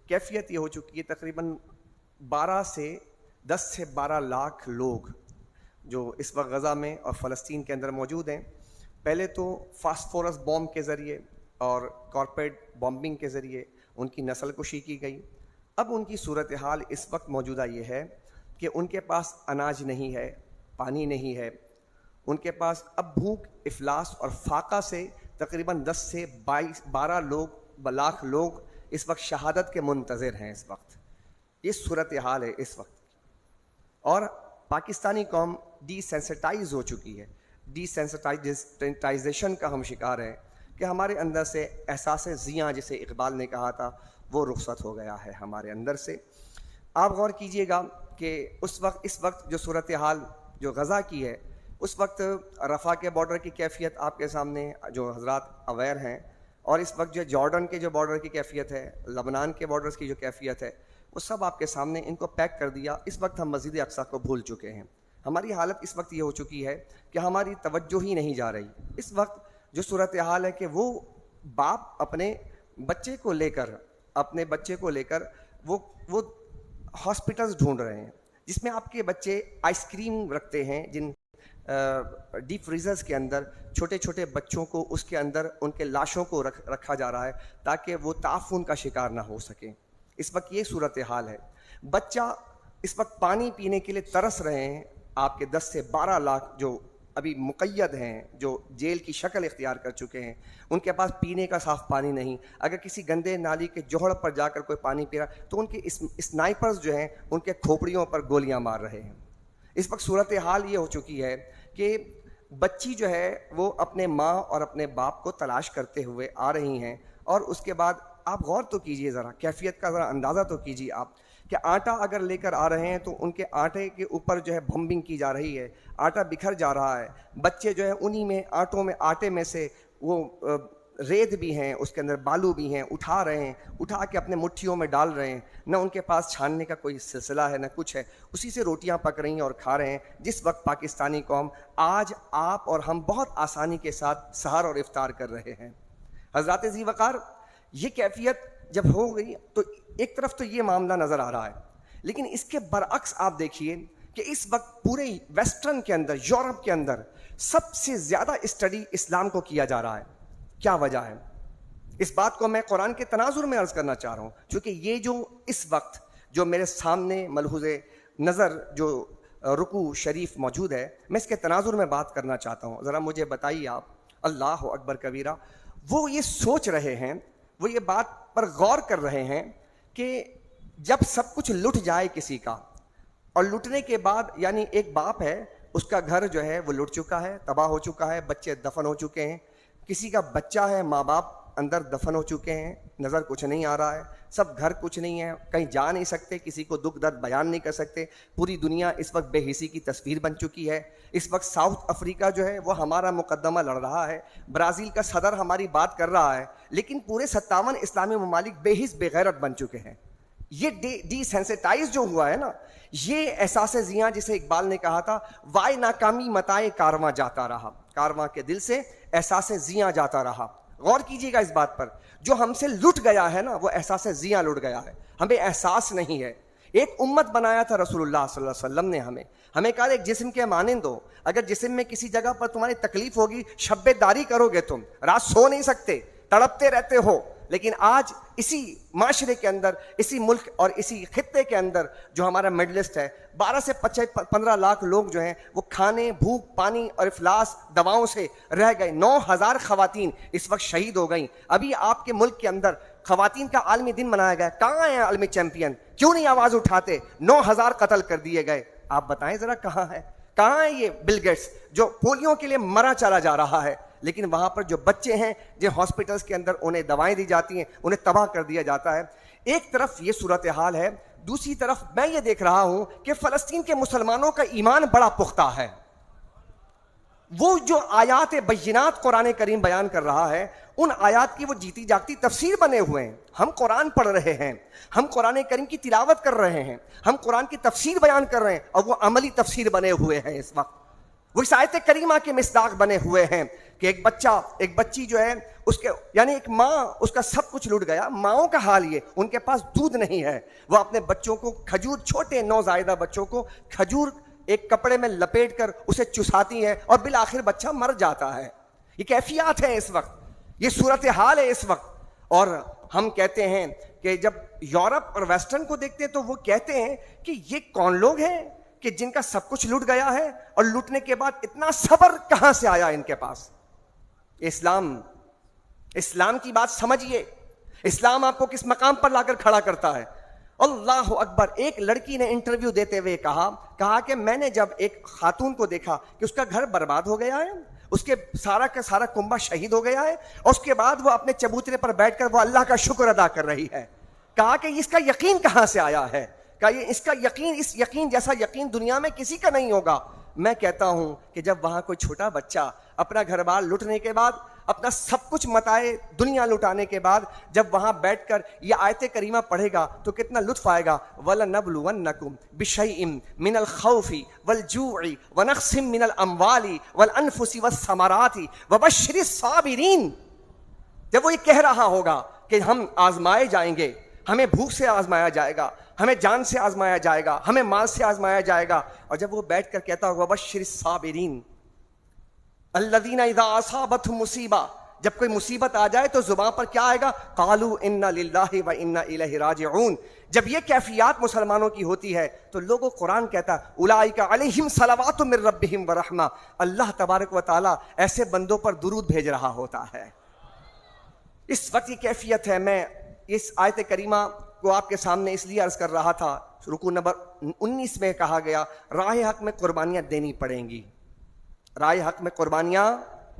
کیفیت یہ ہو چکی ہے تقریباً 10 سے 12 لاکھ لوگ جو اس وقت غزہ میں اور فلسطین کے اندر موجود ہیں. پہلے تو فاسفورس بوم کے ذریعے اور کارپیٹ بامبنگ کے ذریعے ان کی نسل کشی کی گئی. اب ان کی صورتحال اس وقت موجودہ یہ ہے کہ ان کے پاس اناج نہیں ہے, پانی نہیں ہے, ان کے پاس اب بھوک, افلاس اور فاقہ سے تقریباً 10 سے 12 لاکھ لوگ اس وقت شہادت کے منتظر ہیں. اس وقت یہ صورتحال ہے اس وقت. اور پاکستانی قوم ڈی سینسٹائز ہو چکی ہے. ڈی سینسٹائزیشن کا ہم شکار ہیں کہ ہمارے اندر سے احساس زیاں جسے اقبال نے کہا تھا وہ رخصت ہو گیا ہے ہمارے اندر سے. آپ غور کیجئے گا کہ اس وقت جو صورتحال جو غزہ کی ہے, اس وقت رفح کے بارڈر کی کیفیت آپ کے سامنے جو حضرات اویئر ہیں, اور اس وقت جو جارڈن کے جو بارڈر کی کیفیت ہے, لبنان کے بارڈرز کی جو کیفیت ہے, وہ سب آپ کے سامنے ان کو پیک کر دیا. اس وقت ہم مسجد اقصیٰ کو بھول چکے ہیں. ہماری حالت اس وقت یہ ہو چکی ہے کہ ہماری توجہ ہی نہیں جا رہی. اس وقت جو صورتحال ہے کہ وہ باپ اپنے بچے کو لے کر وہ ہاسپٹلز ڈھونڈ رہے ہیں جس میں آپ کے بچے آئس کریم رکھتے ہیں, جن ڈیپ فریزرز کے اندر چھوٹے چھوٹے بچوں کو اس کے اندر ان کے لاشوں کو رکھا جا رہا ہے تاکہ وہ تعفن کا شکار نہ ہو سکیں. اس وقت یہ صورتحال ہے. بچہ اس وقت پانی پینے کے لیے ترس رہے ہیں. آپ کے 10 سے 12 لاکھ جو ابھی مقید ہیں, جو جیل کی شکل اختیار کر چکے ہیں, ان کے پاس پینے کا صاف پانی نہیں. اگر کسی گندے نالی کے جوہڑ پر جا کر کوئی پانی پی رہا تو ان کے اسنائپرز جو ہیں ان کے کھوپڑیوں پر گولیاں مار رہے ہیں. اس وقت صورتحال یہ ہو چکی ہے کہ بچی جو ہے وہ اپنے ماں اور اپنے باپ کو تلاش کرتے ہوئے آ رہی ہیں, اور اس کے بعد آپ غور تو کیجئے, ذرا کیفیت کا ذرا اندازہ تو کیجئے آپ کہ آٹا اگر لے کر آ رہے ہیں تو ان کے آٹے کے اوپر جو ہے بمبنگ کی جا رہی ہے, آٹا بکھر جا رہا ہے. بچے جو ہے انہی میں آٹے میں سے وہ ریت بھی ہیں, اس کے اندر بالو بھی ہیں, اٹھا رہے ہیں, اٹھا کے اپنے مٹھیوں میں ڈال رہے ہیں. نہ ان کے پاس چھاننے کا کوئی سلسلہ ہے, نہ کچھ ہے, اسی سے روٹیاں پک رہی ہیں اور کھا رہے ہیں. جس وقت پاکستانی قوم آج آپ اور ہم بہت آسانی کے ساتھ سحر اور افطار کر رہے ہیں. حضرات ذی وقار, یہ کیفیت جب ہو گئی تو ایک طرف تو یہ معاملہ نظر آ رہا ہے, لیکن اس کے برعکس آپ دیکھیے کہ اس وقت پورے ویسٹرن کے اندر, یورپ کے اندر سب سے زیادہ اسٹڈی اسلام کو کیا جا رہا ہے. کیا وجہ ہے؟ اس بات کو میں قرآن کے تناظر میں عرض کرنا چاہ رہا ہوں, چونکہ یہ جو اس وقت جو میرے سامنے ملحوظ نظر جو رکوع شریف موجود ہے, میں اس کے تناظر میں بات کرنا چاہتا ہوں. ذرا مجھے بتائیے آپ, اللہ اکبر کبیرہ, وہ یہ سوچ رہے ہیں, وہ یہ بات پر غور کر رہے ہیں کہ جب سب کچھ لٹ جائے کسی کا, اور لٹنے کے بعد یعنی ایک باپ ہے, اس کا گھر جو ہے وہ لٹ چکا ہے, تباہ ہو چکا ہے, بچے دفن ہو چکے ہیں. کسی کا بچہ ہے, ماں باپ اندر دفن ہو چکے ہیں, نظر کچھ نہیں آ رہا ہے, سب گھر کچھ نہیں ہے, کہیں جا نہیں سکتے, کسی کو دکھ درد بیان نہیں کر سکتے. پوری دنیا اس وقت بے حسی کی تصویر بن چکی ہے. اس وقت ساؤتھ افریقہ جو ہے وہ ہمارا مقدمہ لڑ رہا ہے, برازیل کا صدر ہماری بات کر رہا ہے, لیکن پورے 57 اسلامی ممالک بے حس بے غیرت بن چکے ہیں. یہ ڈی سینسٹائز جو ہوا ہے نا, یہ احساس زیاں جسے اقبال نے کہا تھا, وائے ناکامی متائے کارواں جاتا رہا, کارواں کے دل سے احساس زیاں جاتا رہا. غور کیجیے گا اس بات پر, جو ہم سے لٹ گیا ہے نا وہ احساس زیاں لٹ گیا ہے, ہمیں احساس نہیں ہے. ایک امت بنایا تھا رسول اللہ صلی اللہ علیہ وسلم نے ہمیں کہا ایک جسم کے مانند ہو, اگر جسم میں کسی جگہ پر تمہاری تکلیف ہوگی, شب داری کرو گے, تم رات سو نہیں سکتے, تڑپتے رہتے ہو. لیکن آج اسی معاشرے کے اندر, اسی ملک اور اسی خطے کے اندر جو ہمارا مڈلسٹ ہے, 12 سے 15 لاکھ لوگ جو ہیں وہ کھانے, بھوک, پانی اور افلاس, دواؤں سے رہ گئے. 9000 خواتین اس وقت شہید ہو گئیں. ابھی آپ کے ملک کے اندر خواتین کا عالمی دن منایا گیا, کہاں ہیں عالمی چیمپئن؟ کیوں نہیں آواز اٹھاتے؟ 9000 قتل کر دیے گئے. آپ بتائیں ذرا کہاں ہے یہ بل گیٹس جو پولیو کے لیے مرا چلا جا رہا ہے, لیکن وہاں پر جو بچے ہیں جن ہاسپٹلز کے اندر انہیں دوائیں دی جاتی ہیں, انہیں تباہ کر دیا جاتا ہے. ایک طرف یہ صورتحال ہے, دوسری طرف میں یہ دیکھ رہا ہوں کہ فلسطین کے مسلمانوں کا ایمان بڑا پختہ ہے. وہ جو آیات بینات قرآن کریم بیان کر رہا ہے, ان آیات کی وہ جیتی جاگتی تفسیر بنے ہوئے ہیں. ہم قرآن پڑھ رہے ہیں, ہم قرآن کریم کی تلاوت کر رہے ہیں, ہم قرآن کی تفسیر بیان کر رہے ہیں, اور وہ عملی تفسیر بنے ہوئے ہیں. اس وقت وہ اس آیت کریمہ کے مصداق بنے ہوئے ہیں کہ ایک بچہ ایک بچی جو ہے اس کے یعنی ایک ماں اس کا سب کچھ لٹ گیا. ماؤں کا حال یہ ان کے پاس دودھ نہیں ہے, وہ اپنے بچوں کو کھجور, چھوٹے نوزائیدہ بچوں کو کھجور ایک کپڑے میں لپیٹ کر اسے چساتی ہے اور بالآخر بچہ مر جاتا ہے. یہ کیفیات ہے اس وقت, یہ صورتحال ہے اس وقت. اور ہم کہتے ہیں کہ جب یورپ اور ویسٹرن کو دیکھتے ہیں تو وہ کہتے ہیں کہ یہ کون لوگ ہیں کہ جن کا سب کچھ لٹ گیا ہے, اور لٹنے کے بعد اتنا صبر کہاں سے آیا ان کے پاس. اسلام کی بات سمجھیے, اسلام آپ کو کس مقام پر لا کر کھڑا کرتا ہے. اللہ اکبر. ایک لڑکی نے انٹرویو دیتے ہوئے کہا کہ میں نے جب ایک خاتون کو دیکھا کہ اس کا گھر برباد ہو گیا ہے, اس کے سارا کا سارا کنبہ شہید ہو گیا ہے, اور اس کے بعد وہ اپنے چبوترے پر بیٹھ کر وہ اللہ کا شکر ادا کر رہی ہے. کہا کہ اس کا یقین کہاں سے آیا ہے, کہ اس کا یقین, اس یقین جیسا یقین دنیا میں کسی کا نہیں ہوگا. میں کہتا ہوں کہ جب وہاں کوئی چھوٹا بچہ اپنا گھر بار لٹنے کے بعد, اپنا سب کچھ متائے دنیا لٹانے کے بعد جب وہاں بیٹھ کر یہ آیت کریمہ پڑھے گا تو کتنا لطف آئے گا. وَلَنَبْلُوَنَّكُمْ بِشَيْءٍ مِّنَ الْخَوْفِ وَالْجُوعِ وَنَقْصٍ مِّنَ الْأَمْوَالِ وَالْأَنفُسِ وَالثَّمَرَاتِ وَبَشِّرِ الصَّابِرِينَ. جب وہ یہ کہہ رہا ہوگا کہ ہم آزمائے جائیں گے, ہمیں بھوک سے آزمایا جائے گا, ہمیں جان سے آزمایا جائے گا, ہمیں مال سے آزمایا جائے گا, اور جب وہ بیٹھ کر کہتا ہوگا وَبَشِّرِ الصَّابِرِينَ الَّذِينَ إِذَا أَصَابَتْهُمْ مُصِیبَةٌ, جب کوئی مصیبت آ جائے تو زبان پر کیا آئے گا؟ قَالُوا إِنَّا لِلَّهِ وَإِنَّا إِلَيْهِ راجعون. جب یہ کیفیات مسلمانوں کی ہوتی ہے تو لوگوں قرآن کہتا ہے أُولَٰئِكَ عَلَيْهِمْ صَلَوَاتٌ مِّن رَّبِّهِمْ وَرَحْمَةٌ. اللہ تبارک و تعالیٰ ایسے بندوں پر درود بھیج رہا ہوتا ہے. اس وقت یہ کیفیت ہے. میں اس آیت کریمہ کو آپ کے سامنے اس لیے عرض کر رہا تھا, رکوع نمبر 19 میں کہا گیا راہ حق میں قربانیاں دینی پڑیں گی. راہ حق میں قربانیاں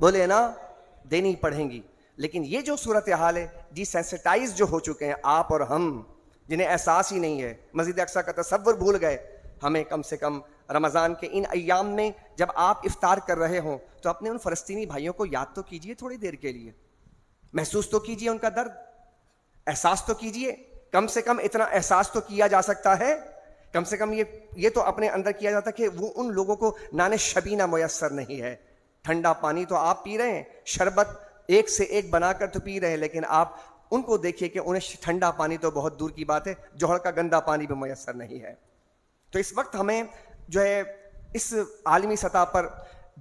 بولے نا دینی پڑیں گی. لیکن یہ جو صورتحال ہے, ڈی سینسٹائز جو ہو چکے ہیں آپ اور ہم, جنہیں احساس ہی نہیں ہے, مسجد اقصیٰ کا تصور بھول گئے. ہمیں کم سے کم رمضان کے ان ایام میں جب آپ افطار کر رہے ہوں تو اپنے ان فلسطینی بھائیوں کو یاد تو کیجئے, تھوڑی دیر کے لیے محسوس تو کیجئے ان کا درد, احساس تو کیجئے. کم سے کم اتنا احساس تو کیا جا سکتا ہے, کم سے کم یہ تو اپنے اندر کیا جاتا کہ وہ ان لوگوں کو نان شبینہ میسر نہیں ہے. ٹھنڈا پانی تو آپ پی رہے ہیں, شربت ایک سے ایک بنا کر تو پی رہے ہیں, لیکن آپ ان کو دیکھیے کہ انہیں ٹھنڈا پانی تو بہت دور کی بات ہے, جوہر کا گندا پانی بھی میسر نہیں ہے. تو اس وقت ہمیں جو ہے اس عالمی سطح پر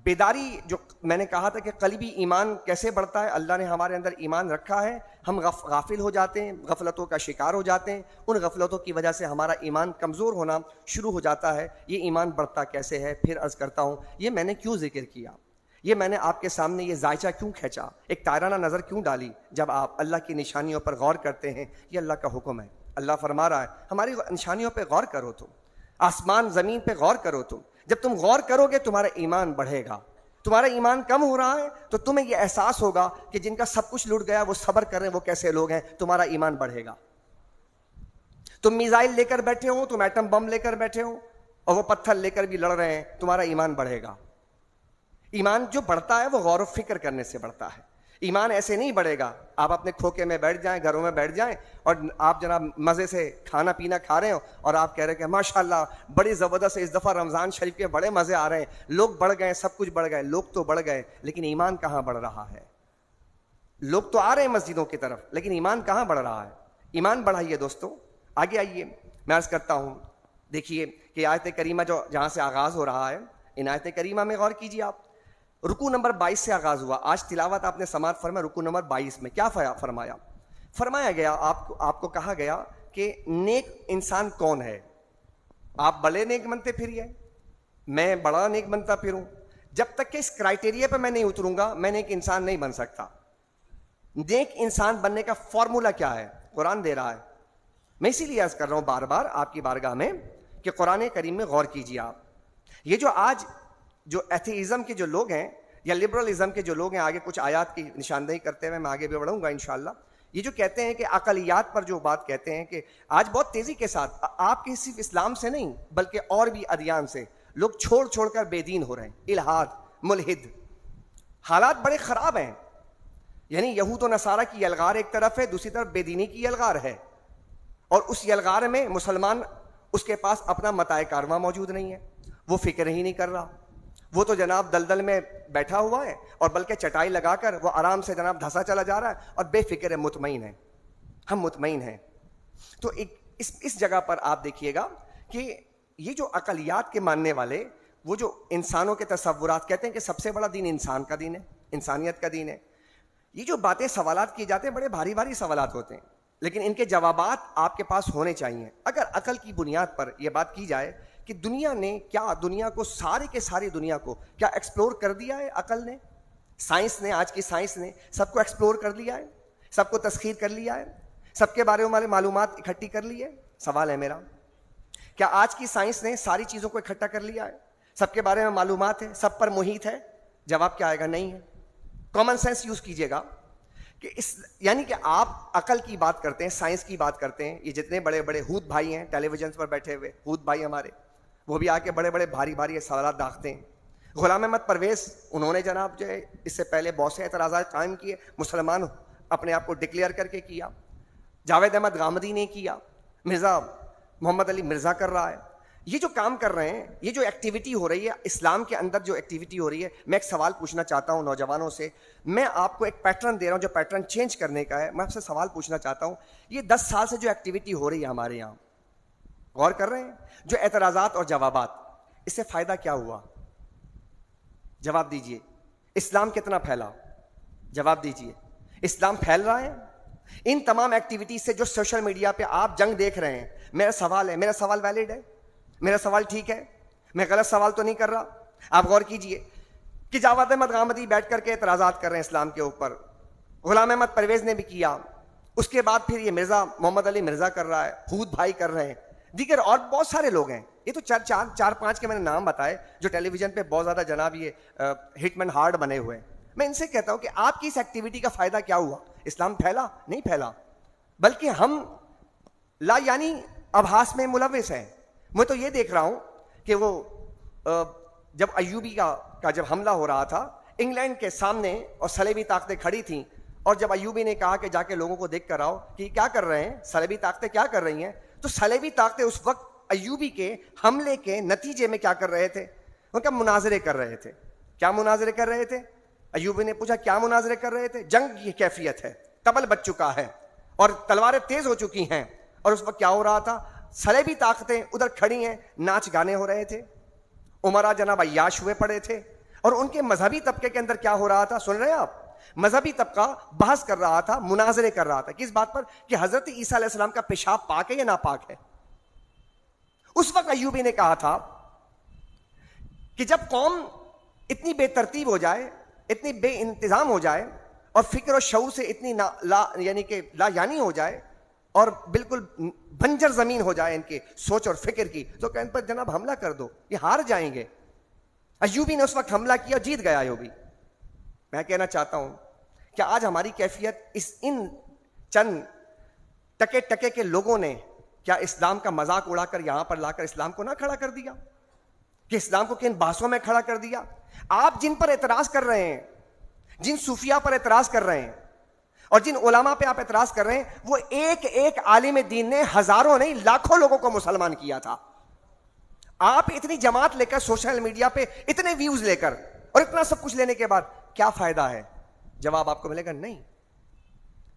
بیداری, جو میں نے کہا تھا کہ قلبی ایمان کیسے بڑھتا ہے, اللہ نے ہمارے اندر ایمان رکھا ہے, ہم غافل ہو جاتے ہیں, غفلتوں کا شکار ہو جاتے ہیں, ان غفلتوں کی وجہ سے ہمارا ایمان کمزور ہونا شروع ہو جاتا ہے. یہ ایمان بڑھتا کیسے ہے؟ پھر عرض کرتا ہوں, یہ میں نے کیوں ذکر کیا, یہ میں نے آپ کے سامنے یہ زائچہ کیوں کھینچا, ایک تائرانہ نظر کیوں ڈالی؟ جب آپ اللہ کی نشانیوں پر غور کرتے ہیں, یہ اللہ کا حکم ہے. اللہ فرما رہا ہے ہماری نشانیوں پہ غور کرو, تم آسمان زمین پہ غور کرو. تم جب تم غور کرو گے تمہارا ایمان بڑھے گا. تمہارا ایمان کم ہو رہا ہے تو تمہیں یہ احساس ہوگا کہ جن کا سب کچھ لٹ گیا وہ صبر کر رہے ہیں, وہ کیسے لوگ ہیں. تمہارا ایمان بڑھے گا. تم میزائل لے کر بیٹھے ہو, تم ایٹم بم لے کر بیٹھے ہو, اور وہ پتھر لے کر بھی لڑ رہے ہیں, تمہارا ایمان بڑھے گا. ایمان جو بڑھتا ہے وہ غور و فکر کرنے سے بڑھتا ہے. ایمان ایسے نہیں بڑھے گا آپ اپنے کھوکے میں بیٹھ جائیں, گھروں میں بیٹھ جائیں, اور آپ جناب مزے سے کھانا پینا کھا رہے ہو اور آپ کہہ رہے کہ ماشاءاللہ بڑی زبردست اس دفعہ رمضان شریف کے بڑے مزے آ رہے ہیں, لوگ بڑھ گئے, سب کچھ بڑھ گئے. لوگ تو بڑھ گئے لیکن ایمان کہاں بڑھ رہا ہے؟ لوگ تو آ رہے ہیں مسجدوں کی طرف, لیکن ایمان کہاں بڑھ رہا ہے؟ ایمان بڑھائیے دوستو. آگے آئیے, میں عرض کرتا ہوں, دیکھیے کہ آیت کریمہ جو جہاں سے آغاز ہو رہا ہے, ان آیت کریمہ میں غور کیجیے آپ. رکوع نمبر 22 سے آغاز ہوا. آج تلاوت آپ نے سماعت فرمایا. رکوع نمبر 22 میں کیا فرمایا؟ فرمایا گیا آپ کو کہا گیا کہ نیک انسان کون ہے. آپ بڑے نیک بنتے پھریے, میں بڑا نیک بنتا پھروں, جب تک کہ اس کرائٹیریا پہ میں نہیں اتروں گا میں نیک انسان نہیں بن سکتا. نیک انسان بننے کا فارمولا کیا ہے؟ قرآن دے رہا ہے. میں اسی لیے عرض کر رہا ہوں بار بار آپ کی بارگاہ میں کہ قرآن کریم میں غور کیجیے آپ. یہ جو آج جو ایتھیزم کے جو لوگ ہیں یا لبرلزم کے جو لوگ ہیں, آگے کچھ آیات کی نشاندہی کرتے ہوئے میں آگے بھی بڑھوں گا انشاءاللہ. یہ جو کہتے ہیں کہ عقلیات پر جو بات کہتے ہیں کہ آج بہت تیزی کے ساتھ آپ کے صرف اسلام سے نہیں بلکہ اور بھی ادیان سے لوگ چھوڑ کر بے دین ہو رہے ہیں, الحاد, ملحد. حالات بڑے خراب ہیں. یعنی یہود و نصارہ کی یلغار ایک طرف ہے, دوسری طرف بے دینی کی یلغار ہے, اور اس یلغار میں مسلمان اس کے پاس اپنا متاع کارواں موجود نہیں ہے, وہ فکر ہی نہیں کر رہا, وہ تو جناب دلدل میں بیٹھا ہوا ہے اور بلکہ چٹائی لگا کر وہ آرام سے جناب دھسا چلا جا رہا ہے اور بے فکر ہے, مطمئن ہے. ہم مطمئن ہیں. تو اس جگہ پر آپ دیکھیے گا کہ یہ جو اقلیات کے ماننے والے, وہ جو انسانوں کے تصورات, کہتے ہیں کہ سب سے بڑا دین انسان کا دین ہے, انسانیت کا دین ہے. یہ جو باتیں سوالات کیے جاتے ہیں بڑے بھاری بھاری سوالات ہوتے ہیں, لیکن ان کے جوابات آپ کے پاس ہونے چاہیے. اگر عقل کی بنیاد پر یہ بات کی جائے کہ دنیا نے کیا, دنیا کو ساری کے ساری دنیا کو کیا ایکسپلور کر دیا ہے عقل نے, سائنس نے, آج کی سائنس نے سب کو ایکسپلور کر لیا ہے, سب کو تسخیر کر لیا ہے, سب کے بارے میں معلومات اکٹھی کر لی ہے. سوال ہے میرا, کیا آج کی سائنس نے ساری چیزوں کو اکٹھا کر لیا ہے, سب کے بارے میں معلومات ہے, سب پر محیط ہے؟ جواب کیا آئے گا؟ نہیں ہے. کامن سینس یوز کیجیے گا کہ یعنی کہ آپ عقل کی بات کرتے ہیں, سائنس کی بات کرتے ہیں. یہ جتنے بڑے بڑے ہود بھائی ہیں ٹیلی ویژن پر بیٹھے ہوئے, ہود بھائی ہمارے, وہ بھی آ کے بڑے بڑے بھاری بھاری سوالات داغتے ہیں. غلام احمد پرویز, انہوں نے جناب جو ہے اس سے پہلے بہت سے اعتراضات قائم کیے, مسلمان اپنے آپ کو ڈکلیئر کر کے کیا. جاوید احمد غامدی نے کیا, مرزا محمد علی مرزا کر رہا ہے. یہ جو کام کر رہے ہیں, یہ جو ایکٹیویٹی ہو رہی ہے اسلام کے اندر, جو ایکٹیویٹی ہو رہی ہے, میں ایک سوال پوچھنا چاہتا ہوں نوجوانوں سے. میں آپ کو ایک پیٹرن دے رہا ہوں جو پیٹرن چینج کرنے کا ہے. میں آپ سے سوال پوچھنا چاہتا ہوں, یہ 10 سال سے جو ایکٹیویٹی ہو رہی ہے ہمارے یہاں, غور کر رہے ہیں, جو اعتراضات اور جوابات, اس سے فائدہ کیا ہوا؟ جواب دیجئے. اسلام کتنا پھیلا؟ جواب دیجئے. اسلام پھیل رہا ہے؟ ان تمام ایکٹیویٹیز سے جو سوشل میڈیا پہ آپ جنگ دیکھ رہے ہیں, میرا سوال ہے, میرا سوال ویلڈ ہے, میرا سوال ٹھیک ہے, میں غلط سوال تو نہیں کر رہا؟ آپ غور کیجئے کہ جاوید احمد غامدی بیٹھ کر کے اعتراضات کر رہے ہیں اسلام کے اوپر, غلام احمد پرویز نے بھی کیا, اس کے بعد پھر یہ مرزا محمد علی مرزا کر رہا ہے, ہود بھائی کر رہے ہیں, دیگر اور بہت سارے لوگ ہیں. یہ تو چار پانچ کے میں نے نام بتائے جو ٹیلی ویژن پہ بہت زیادہ جناب یہ ہٹ مین ہارڈ بنے ہوئے ہیں. میں ان سے کہتا ہوں کہ آپ کی اس ایکٹیویٹی کا فائدہ کیا ہوا؟ اسلام پھیلا؟ نہیں پھیلا, بلکہ ہم لا یعنی ابحاث میں ملوث ہیں. میں تو یہ دیکھ رہا ہوں کہ وہ جب ایوبی کا جب حملہ ہو رہا تھا, انگلینڈ کے سامنے اور صلیبی طاقتیں کھڑی تھیں, اور جب ایوبی نے کہا کہ جا کے لوگوں کو دیکھ کر آؤ کہ یہ کیا کر رہے ہیں, صلیبی طاقتیں کیا کر رہی ہیں, تو صلیبی طاقتیں اس وقت ایوبی کے حملے کے نتیجے میں کیا کر رہے تھے؟ ان کا مناظرے کر رہے تھے. کیا مناظرے کر رہے تھے؟ ایوبی نے پوچھا کیا مناظرے کر رہے تھے؟ جنگ کی کیفیت ہے, تبل بچ چکا ہے اور تلواریں تیز ہو چکی ہیں, اور اس وقت کیا ہو رہا تھا؟ صلیبی طاقتیں ادھر کھڑی ہیں, ناچ گانے ہو رہے تھے, عمرا جناب عیاش ہوئے پڑے تھے, اور ان کے مذہبی طبقے کے اندر کیا ہو رہا تھا؟ سن رہے ہیں آپ؟ مذہبی طبقہ بحث کر رہا تھا, مناظرے کر رہا تھا. کس بات پر؟ کہ حضرت عیسیٰ علیہ السلام کا پیشاب پاک ہے یا ناپاک ہے. اس وقت ایوبی نے کہا تھا کہ جب قوم اتنی بے ترتیب ہو جائے, اتنی بے انتظام ہو جائے, اور فکر و شعور سے اتنی یعنی کہ لا یعنی ہو جائے, اور بالکل بنجر زمین ہو جائے ان کے سوچ اور فکر کی, تو کہ ان پر جناب حملہ کر دو, یہ ہار جائیں گے. ایوبی نے اس وقت حملہ کیا, جیت گیا ایوبی. میں کہنا چاہتا ہوں کہ آج ہماری کیفیت ان چند ٹکے ٹکے کے لوگوں نے کیا اسلام کا مذاق اڑا کر یہاں پر لا کر اسلام کو نہ کھڑا کر دیا؟ کہ اسلام کو کن بحثوں میں کھڑا کر دیا؟ آپ جن پر اعتراض کر رہے ہیں, جن صوفیہ پر اعتراض کر رہے ہیں, اور جن علماء پہ آپ اعتراض کر رہے ہیں, وہ ایک ایک عالم دین نے ہزاروں نہیں لاکھوں لوگوں کو مسلمان کیا تھا. آپ اتنی جماعت لے کر سوشل میڈیا پہ اتنے ویوز لے کر اور اتنا سب کچھ لینے کے بعد کیا فائدہ ہے؟ جواب آپ کو ملے گا نہیں,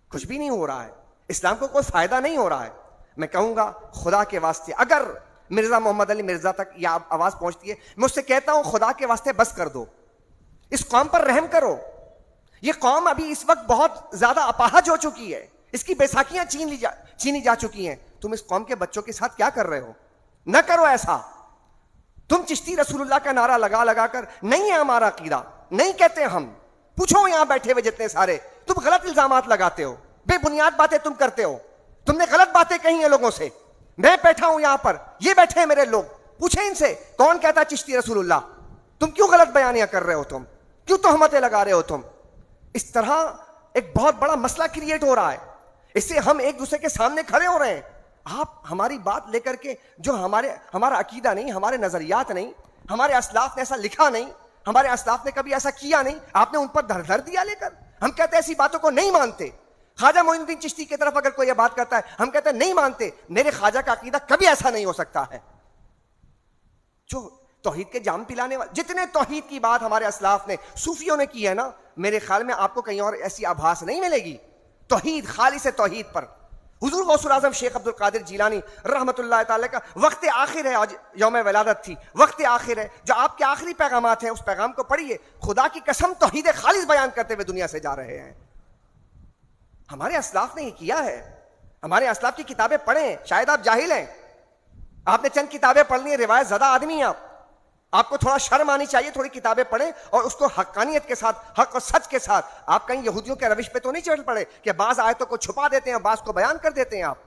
کچھ بھی نہیں ہو رہا ہے, اسلام کو کوئی فائدہ نہیں ہو رہا ہے. میں کہوں گا خدا کے واسطے, اگر مرزا محمد علی مرزا تک یہ آواز پہنچتی ہے, میں اس سے کہتا ہوں خدا کے واسطے بس کر دو, اس قوم پر رحم کرو. یہ قوم ابھی اس وقت بہت زیادہ اپاہج ہو چکی ہے, اس کی بیساکھیاں چھینی جا چکی ہیں. تم اس قوم کے بچوں کے ساتھ کیا کر رہے ہو؟ نہ کرو ایسا. تم چشتی رسول اللہ کا نعرہ لگا لگا کر, نہیں ہے ہمارا عقیدہ, نہیں کہتے ہم, پوچھو یہاں بیٹھے ہوئے جتنے سارے, تم غلط الزامات لگاتے ہو, بے بنیاد باتیں تم کرتے ہو, تم نے غلط باتیں کہی ہیں لوگوں سے. میں بیٹھا ہوں یہاں پر, یہ بیٹھے ہیں میرے لوگ, پوچھیں ان سے کون کہتا چشتی رسول اللہ. تم کیوں غلط بیانیاں کر رہے ہو, تم کیوں تہمتیں لگا رہے ہو تم؟ اس طرح ایک بہت بڑا مسئلہ کریٹ ہو رہا ہے, اس سے ہم ایک دوسرے کے سامنے کھڑے ہو رہے ہیں. آپ ہماری بات لے کر کے جو ہمارا عقیدہ نہیں, ہمارے نظریات نہیں, ہمارے اسلاف نے ایسا لکھا نہیں, ہمارے اسلاف نے کبھی ایسا کیا نہیں, آپ نے ان پر دھر دیا لے کر. ہم کہتے ہیں ایسی باتوں کو نہیں مانتے. خواجہ معین الدین چشتی کی طرف اگر کوئی یہ بات کرتا ہے, ہم کہتے ہیں نہیں مانتے, میرے خواجہ کا عقیدہ کبھی ایسا نہیں ہو سکتا ہے. جو توحید کے جام پلانے والے. جتنے توحید کی بات ہمارے اسلاف نے صوفیوں نے کی ہے نا, میرے خیال میں آپ کو کہیں اور ایسی آبھاس نہیں ملے گی. توحید, خالص توحید پر. حضور غوث الاعظم شیخ عبد القادر جیلانی رحمۃ اللہ تعالی کا وقت آخر ہے, آج یوم ولادت تھی, وقت آخر ہے, جو آپ کے آخری پیغامات ہیں اس پیغام کو پڑھیے. خدا کی قسم توحید خالص بیان کرتے ہوئے دنیا سے جا رہے ہیں. ہمارے اسلاف نے یہ کیا ہے. ہمارے اسلاف کی کتابیں پڑھیں. شاید آپ جاہل ہیں, آپ نے چند کتابیں پڑھ لی ہیں, روایت زدہ آدمی ہیں آپ کو تھوڑا شرم آنی چاہیے. تھوڑی کتابیں پڑھیں اور اس کو حقانیت کے ساتھ, حق اور سچ کے ساتھ. آپ کہیں یہودیوں کے روش پہ تو نہیں چڑھ پڑے کہ بعض آیتوں کو چھپا دیتے ہیں, بعض کو بیان کر دیتے ہیں. آپ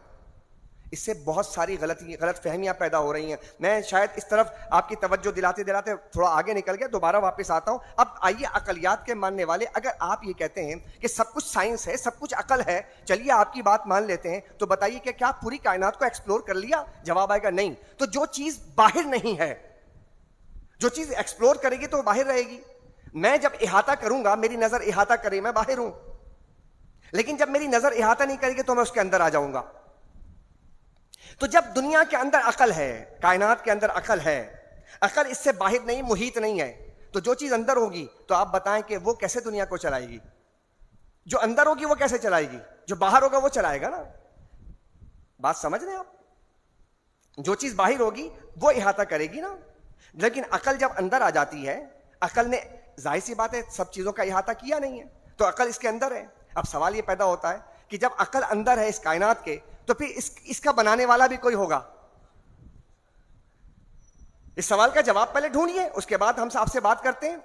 اس سے بہت ساری غلط فہمیاں پیدا ہو رہی ہیں. میں شاید اس طرف آپ کی توجہ دلاتے دلاتے تھوڑا آگے نکل گیا, دوبارہ واپس آتا ہوں. اب آئیے, عقلیات کے ماننے والے, اگر آپ یہ کہتے ہیں کہ سب کچھ سائنس ہے, سب کچھ عقل ہے, چلیے آپ کی بات مان لیتے ہیں, تو بتائیے کہ کیا پوری کائنات کو ایکسپلور کر لیا؟ جواب آئے گا نہیں. تو جو چیز باہر نہیں ہے, جو چیز ایکسپلور کرے گی تو وہ باہر رہے گی. میں جب احاطہ کروں گا, میری نظر احاطہ کرے, میں باہر ہوں. لیکن جب میری نظر احاطہ نہیں کرے گی تو میں اس کے اندر آ جاؤں گا. تو جب دنیا کے اندر عقل ہے, کائنات کے اندر عقل ہے, عقل اس سے باہر نہیں, محیط نہیں ہے, تو جو چیز اندر ہوگی تو آپ بتائیں کہ وہ کیسے دنیا کو چلائے گی؟ جو اندر ہوگی وہ کیسے چلائے گی؟ جو باہر ہوگا وہ چلائے گا نا. بات سمجھ رہے ہیں آپ؟ جو چیز باہر ہوگی وہ احاطہ کرے گی نا. لیکن عقل جب اندر آ جاتی ہے, عقل نے ظاہر سی بات ہے سب چیزوں کا احاطہ کیا نہیں ہے, تو عقل اس کے اندر ہے. اب سوال یہ پیدا ہوتا ہے کہ جب عقل اندر ہے اس کائنات کے, تو پھر اس کا بنانے والا بھی کوئی ہوگا. اس سوال کا جواب پہلے ڈھونڈیے, اس کے بعد ہم آپ سے بات کرتے ہیں.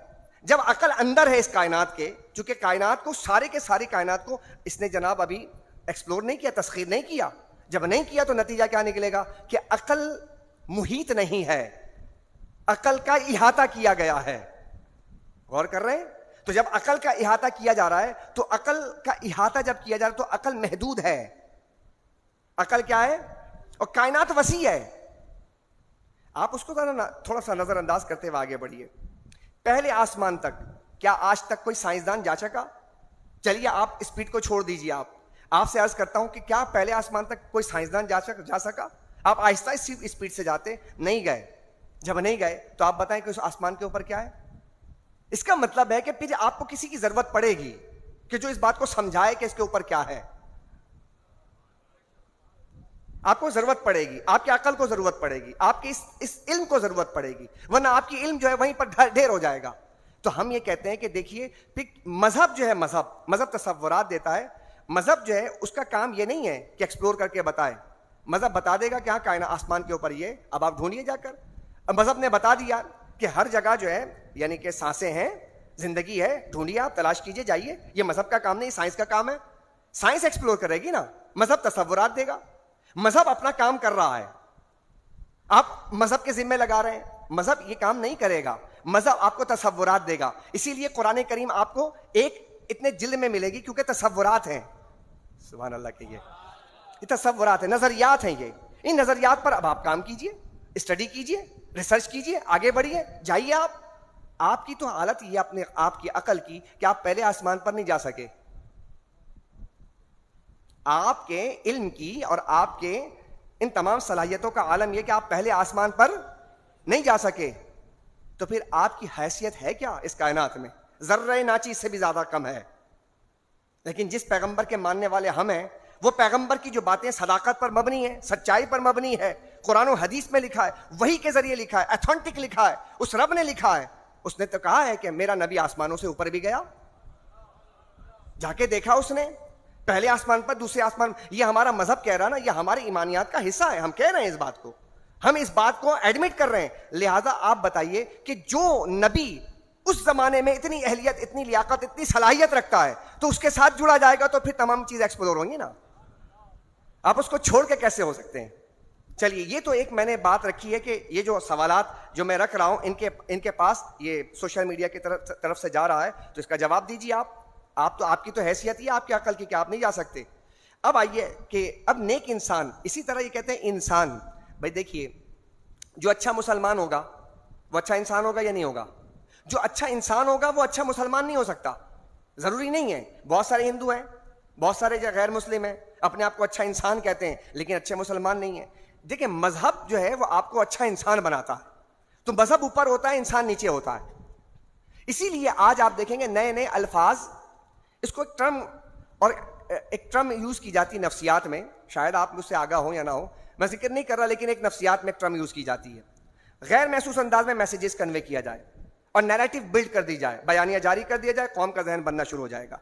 جب عقل اندر ہے اس کائنات کے, چونکہ کائنات کو, سارے کے ساری کائنات کو اس نے جناب ابھی ایکسپلور نہیں کیا, تسخیر نہیں کیا. جب نہیں کیا تو نتیجہ کیا نکلے گا کہ عقل محیط نہیں ہے, عقل کا احاطہ کیا گیا ہے. غور کر رہے ہیں؟ تو جب عقل کا احاطہ کیا جا رہا ہے, تو عقل کا احاطہ جب کیا جا رہا ہے تو عقل محدود ہے. عقل کیا ہے؟ اور کائنات وسیع ہے. آپ اس کو تھوڑا سا نظر انداز کرتے ہوئے آگے بڑھیے. پہلے آسمان تک کیا آج تک کوئی سائنسدان جا سکا؟ چلیے آپ اسپیڈ کو چھوڑ دیجیے. آپ سے عرض کرتا ہوں کہ کیا پہلے آسمان تک کوئی سائنسدان جا سکا؟ آپ آہستہ اسپیڈ سے جاتے, نہیں گئے. جب نہیں گئے تو آپ بتائیں کہ اس آسمان کے اوپر کیا ہے. اس کا مطلب ہے کہ پھر آپ کو کسی کی ضرورت پڑے گی کہ جو اس بات کو سمجھائے کہ اس کے اوپر کیا ہے. آپ کو ضرورت پڑے گی, آپ کی عقل کو ضرورت پڑے گی, آپ کے اس علم کو ضرورت پڑے گی, ورنہ آپ کی علم جو ہے وہیں پر ڈھیر ہو جائے گا. تو ہم یہ کہتے ہیں کہ دیکھیے, مذہب جو ہے, مذہب تصورات دیتا ہے. مذہب جو ہے اس کا کام یہ نہیں ہے کہ ایکسپلور کر کے بتائے. مذہب بتا دے گا کہ ہاں کائنات آسمان کے اوپر یہ, اب آپ ڈھونڈیے جا کر. اب مذہب نے بتا دیا کہ ہر جگہ جو ہے, یعنی کہ سانسیں ہیں, زندگی ہے, ڈھونڈیے, آپ تلاش کیجیے, جائیے. یہ مذہب کا کام نہیں, سائنس کا کام ہے. سائنس ایکسپلور کرے گی نا, مذہب تصورات دے گا. مذہب اپنا کام کر رہا ہے, آپ مذہب کے ذمے لگا رہے ہیں. مذہب یہ کام نہیں کرے گا, مذہب آپ کو تصورات دے گا. اسی لیے قرآن کریم آپ کو ایک اتنے جلد میں ملے گی, کیونکہ تصورات ہیں. سبحان اللہ کہ یہ تصورات ہیں, نظریات ہیں. یہ ان نظریات پر اب آپ کام کیجئے, اسٹڈی کیجئے, ریسرچ کیجئے, آگے بڑھیے, جائیے. آپ کی تو حالت یہ اپنے آپ کی عقل کی کہ آپ پہلے آسمان پر نہیں جا سکے. آپ کے علم کی اور آپ کے ان تمام صلاحیتوں کا عالم یہ کہ آپ پہلے آسمان پر نہیں جا سکے. تو پھر آپ کی حیثیت ہے کیا اس کائنات میں؟ ذرہ ناچیز سے بھی زیادہ کم ہے. لیکن جس پیغمبر کے ماننے والے ہم ہیں, وہ پیغمبر کی جو باتیں صداقت پر مبنی ہیں, سچائی پر مبنی ہے, قرآن و حدیث میں لکھا ہے, وحی کے ذریعے لکھا ہے, ایتھنٹک لکھا ہے, اس رب نے لکھا ہے. اس نے تو کہا ہے کہ میرا نبی آسمانوں سے اوپر بھی گیا, جا کے دیکھا اس نے, پہلے آسمان پر, دوسرے آسمان. یہ ہمارا مذہب کہہ رہا نا, یہ ہماری ایمانیات کا حصہ ہے. ہم کہہ رہے ہیں اس بات کو, ہم اس بات کو ایڈمٹ کر رہے ہیں. لہذا آپ بتائیے کہ جو نبی اس زمانے میں اتنی اہلیت, اتنی لیاقت, اتنی صلاحیت رکھتا ہے, تو اس کے ساتھ جڑا جائے گا تو پھر تمام چیز ایکسپلور ہوں گی نا. آپ اس کو چھوڑ کے کیسے ہو سکتے ہیں؟ چلیے, یہ تو ایک میں نے بات رکھی ہے کہ یہ جو سوالات جو میں رکھ رہا ہوں ان کے پاس یہ سوشل میڈیا کی طرف سے جا رہا ہے, تو اس کا جواب دیجیے. آپ کی تو حیثیت ہی ہے آپ کی عقل کی کہ آپ نہیں جا سکتے. اب آئیے کہ اب نیک انسان, اسی طرح یہ کہتے ہیں انسان. بھائی دیکھیے, جو اچھا مسلمان ہوگا وہ اچھا انسان ہوگا یا نہیں ہوگا؟ جو اچھا انسان ہوگا وہ اچھا مسلمان نہیں ہو سکتا. ضروری نہیں ہے. بہت سارے ہندو ہیں, بہت سارے جو غیر مسلم ہیں, اپنے آپ کو اچھا انسان کہتے ہیں لیکن اچھے مسلمان نہیں ہیں. دیکھیں, مذہب جو ہے وہ آپ کو اچھا انسان بناتا ہے. تو مذہب اوپر ہوتا ہے، انسان نیچے ہوتا ہے. اسی لیے آج آپ دیکھیں گے نئے نئے الفاظ، اس کو ایک ٹرم یوز کی جاتی نفسیات میں، شاید آپ مجھ سے آگاہ ہو یا نہ ہو، میں ذکر نہیں کر رہا، لیکن ایک نفسیات میں ایک ٹرم یوز کی جاتی ہے. غیر محسوس انداز میں میسیجز کنوے کیا جائے اور نیریٹو بلڈ کر دی جائے، بیانیہ جاری کر دیا جائے، قوم کا ذہن بننا شروع ہو جائے گا.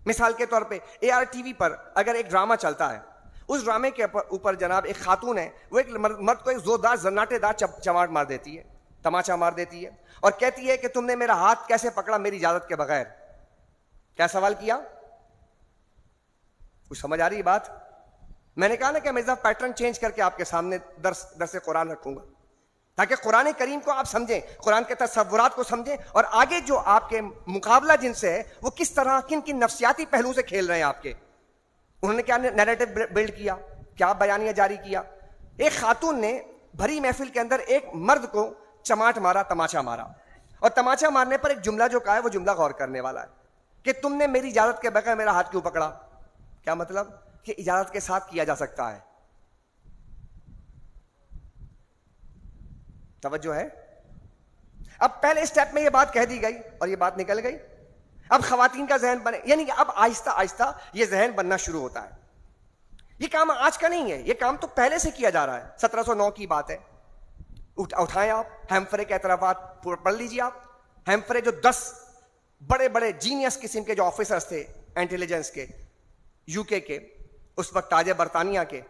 مثال کے طور پہ ARTV پر اگر ایک ڈرامہ چلتا ہے، اس ڈرامے کے اوپر جناب ایک خاتون ہے، وہ ایک مرد کو ایک زوردار زناٹے دار چماٹ مار دیتی ہے، تماچا مار دیتی ہے، اور کہتی ہے کہ تم نے میرا ہاتھ کیسے پکڑا میری اجازت کے بغیر. کیا سوال کیا؟ کچھ سمجھ آ رہی بات؟ میں نے کہا نا کہ میں پیٹرن چینج کر کے آپ کے سامنے درس قرآن رکھوں گا تاکہ قرآن کریم کو آپ سمجھیں، قرآن کے تصورات کو سمجھیں، اور آگے جو آپ کے مقابلہ جن سے ہے وہ کس طرح کن کن نفسیاتی پہلو سے کھیل رہے ہیں آپ کے. انہوں نے کیا نیریٹو بلڈ کیا، کیا بیانیہ جاری کیا. ایک خاتون نے بھری محفل کے اندر ایک مرد کو چماٹ مارا، تماچا مارا، اور تماچا مارنے پر ایک جملہ جو کہا ہے وہ جملہ غور کرنے والا ہے کہ تم نے میری اجازت کے بغیر میرا ہاتھ کیوں پکڑا. کیا مطلب؟ کہ اجازت کے ساتھ کیا جا سکتا ہے. توجہ ہے؟ اب پہلے اسٹیپ میں یہ بات کہہ دی گئی اور یہ بات نکل گئی. اب خواتین کا ذہن بنے، یعنی کہ اب آہستہ آہستہ یہ ذہن بننا شروع ہوتا ہے. یہ کام آج کا نہیں ہے، یہ کام تو پہلے سے کیا جا رہا ہے. 1709 کی بات ہے. اٹھائیں آپ ہیمفرے کے اعترافات پڑھ لیجیے. آپ ہیمفرے جو 10 بڑے بڑے جینیس قسم کے جو آفیسرز تھے انٹیلیجنس کے، UK کے، اس وقت تاج برطانیہ کے،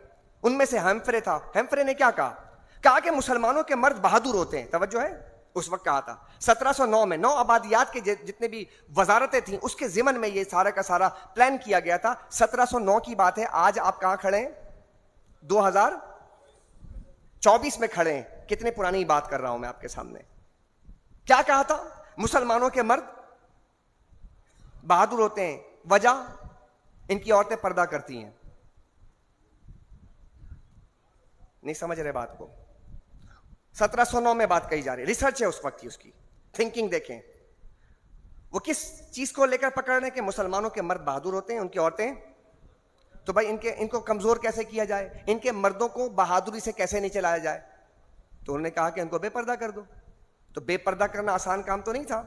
ان میں سے ہیمفرے تھا. ہیمفرے نے کیا کہا کہ مسلمانوں کے مرد بہادر ہوتے ہیں. توجہ ہے؟ اس وقت کہا تھا 1709 میں 9 آبادیات کے جتنے بھی وزارتیں تھیں اس کے ضمن میں یہ سارا کا سارا پلان کیا گیا تھا. 1709 کی بات ہے. آج آپ کہاں کھڑے ہیں؟ 2024 میں کھڑے ہیں. کتنے پرانی بات کر رہا ہوں میں آپ کے سامنے. کیا کہا تھا؟ مسلمانوں کے مرد بہادر ہوتے ہیں. وجہ؟ ان کی عورتیں پردہ کرتی ہیں. نہیں سمجھ رہے بات کو؟ 1709 میں بات کہی جا رہی ہے. ریسرچ ہے اس وقت کی، اس کی تھنکنگ دیکھیں. وہ کس چیز کو لے کر پکڑ رہے ہیں کہ مسلمانوں کے مرد بہادر ہوتے ہیں، ان کی عورتیں. تو بھائی ان کو کمزور کیسے کیا جائے، ان کے مردوں کو بہادری سے کیسے نہیں چلایا جائے. تو انہوں نے کہا کہ ان کو بے پردہ کر دو. تو بے پردہ کرنا آسان کام تو نہیں تھا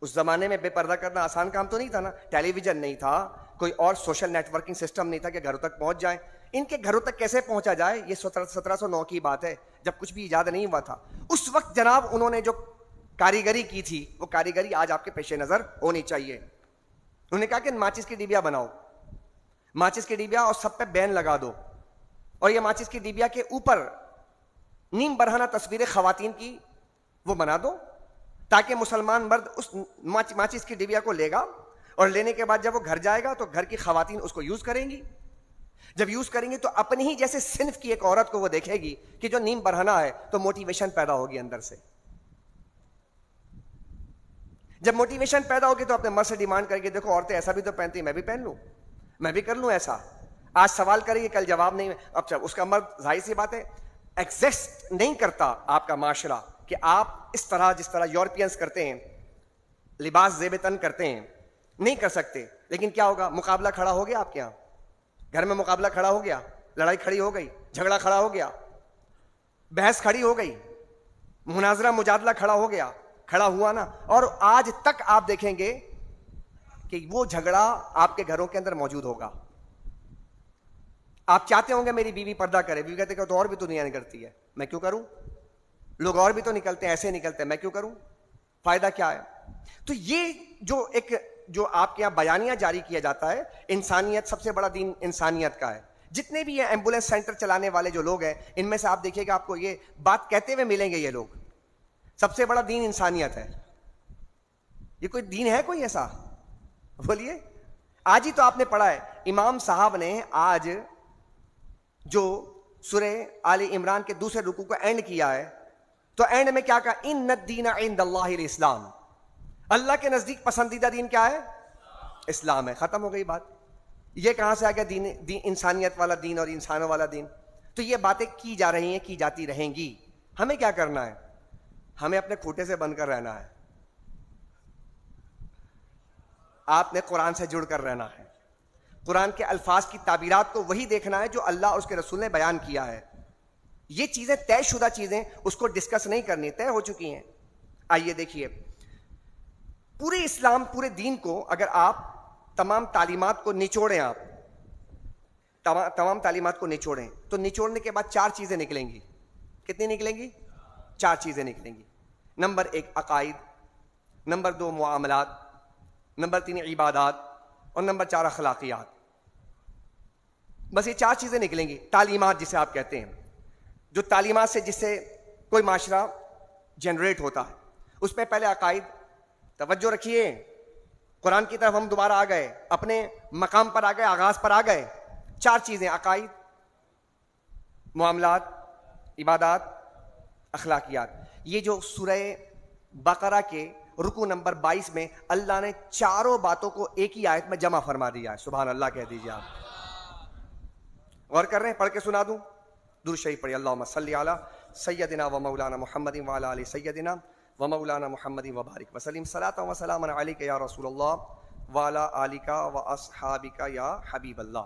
اس زمانے میں. بے پردہ کرنا آسان کام تو نہیں تھا نا. ٹیلی ویژن نہیں تھا، کوئی اور سوشل نیٹ ورکنگ سسٹم نہیں تھا کہ گھروں تک پہنچ جائیں. ان کے گھروں تک کیسے پہنچا جائے؟ یہ 1709 کی بات ہے جب کچھ بھی ایجاد نہیں ہوا تھا. اس وقت جناب انہوں نے جو کاریگری کی تھی وہ کاریگری آج آپ کے پیش نظر ہونی چاہیے. انہوں نے کہا کہ ماچس کی ڈبیا بناؤ، ماچس کی ڈبیا، اور سب پہ بین لگا دو، اور یہ ماچس کی ڈبیا کے اوپر نیم برہنہ تصویریں خواتین کی وہ بنا دو تاکہ مسلمان مرد اس ماچس کی ڈبیا کو لے گا، اور لینے کے بعد جب وہ گھر جائے گا تو گھر کی خواتین اس کو یوز کریں گی. جب یوز کریں گی تو اپنی ہی جیسے صنف کی ایک عورت کو وہ دیکھے گی کہ جو نیم برہنہ ہے، تو موٹیویشن پیدا ہوگی اندر سے. جب موٹیویشن پیدا ہوگی تو اپنے مرد سے ڈیمانڈ کرے گی دیکھو عورتیں ایسا بھی تو پہنتی ہیں، میں بھی پہن لوں، میں بھی کر لوں ایسا. آج سوال کرے گی کل جواب نہیں. اب اس کا مرد ظاہر سی بات ہے ایگزسٹ نہیں کرتا آپ کا معاشرہ کہ آپ اس طرح جس طرح یورپینز کرتے ہیں، لباس زیب تن کرتے ہیں، نہیں کر سکتے. لیکن کیا ہوگا؟ مقابلہ کھڑا ہو گیا آپ کے یہاں، گھر میں مقابلہ کھڑا ہو گیا، لڑائی کھڑی ہو گئی، جھگڑا کھڑا ہو گیا، بحث کھڑی ہو گئی، مناظرہ مجادلہ کھڑا ہو گیا، کھڑا ہوا نا. اور آج تک آپ دیکھیں گے کہ وہ جھگڑا آپ کے گھروں کے اندر موجود ہوگا. آپ چاہتے ہوں گے میری بیوی پردہ کرے، بیوی کہتے کہ تو اور بھی تو دنیا نہیں کرتی ہے، میں کیوں کروں؟ لوگ اور بھی تو نکلتے ہیں، ایسے نکلتے ہیں، میں کیوں کروں؟ فائدہ کیا ہے؟ تو یہ جو آپ کے یہاں بیانیہ جاری کیا جاتا ہے، انسانیت، سب سے بڑا دین انسانیت کا ہے. جتنے بھی یہ ایمبولینس سینٹر چلانے والے جو لوگ ہیں، ان میں سے آپ دیکھیے گا آپ کو یہ بات کہتے ہوئے ملیں گے یہ لوگ، سب سے بڑا دین انسانیت ہے. یہ کوئی دین ہے کوئی ایسا؟ بولیے. آج ہی تو آپ نے پڑھا ہے امام صاحب نے آج جو سورہ آل عمران کے دوسرے رکوع کو اینڈ کیا ہے، تو اینڈ میں کیا کہا؟ ان الدین عند اللہ الاسلام. اللہ کے نزدیک پسندیدہ دین کیا ہے؟ اسلام ہے. ختم ہو گئی بات. یہ کہاں سے آ گیا دین انسانیت والا دین اور انسانوں والا دین؟ تو یہ باتیں کی جا رہی ہیں، کی جاتی رہیں گی. ہمیں کیا کرنا ہے؟ ہمیں اپنے کھوٹے سے بن کر رہنا ہے. آپ نے قرآن سے جڑ کر رہنا ہے. قرآن کے الفاظ کی تعبیرات کو وہی دیکھنا ہے جو اللہ اور اس کے رسول نے بیان کیا ہے. یہ چیزیں طے شدہ چیزیں، اس کو ڈسکس نہیں کرنی، طے ہو چکی ہیں. آئیے دیکھیے، پورے اسلام، پورے دین کو اگر آپ تمام تعلیمات کو نچوڑیں، آپ تمام تعلیمات کو نچوڑیں، تو نچوڑنے کے بعد 4 چیزیں نکلیں گی. کتنی نکلیں گی؟ 4 چیزیں نکلیں گی. نمبر 1 عقائد، نمبر 2 معاملات، نمبر 3 عبادات، اور نمبر 4 اخلاقیات. بس یہ 4 چیزیں نکلیں گی. تعلیمات جسے آپ کہتے ہیں، جو تعلیمات سے جس سے کوئی معاشرہ جنریٹ ہوتا ہے، اس میں پہلے عقائد. توجہ رکھیے، قرآن کی طرف ہم دوبارہ آ گئے، اپنے مقام پر آ گئے، آغاز پر آ گئے. 4 چیزیں: عقائد، معاملات، عبادات، اخلاقیات. یہ جو سورہ بقرہ کے رکو نمبر 22 میں اللہ نے چاروں باتوں کو ایک ہی آیت میں جمع فرما دیا ہے. سبحان اللہ کہہ دیجیے. آپ غور کر رہے ہیں؟ پڑھ کے سنا دوں؟ درود شریف پڑھیے. اللہم صلی علی سیدنا و مولانا محمد وعلی آل سیدنا و مولانا محمد وبارک وسلم. صلاۃ و سلام علیک یا رسول اللہ وعلی آلک و اصحابک یا حبیب اللہ.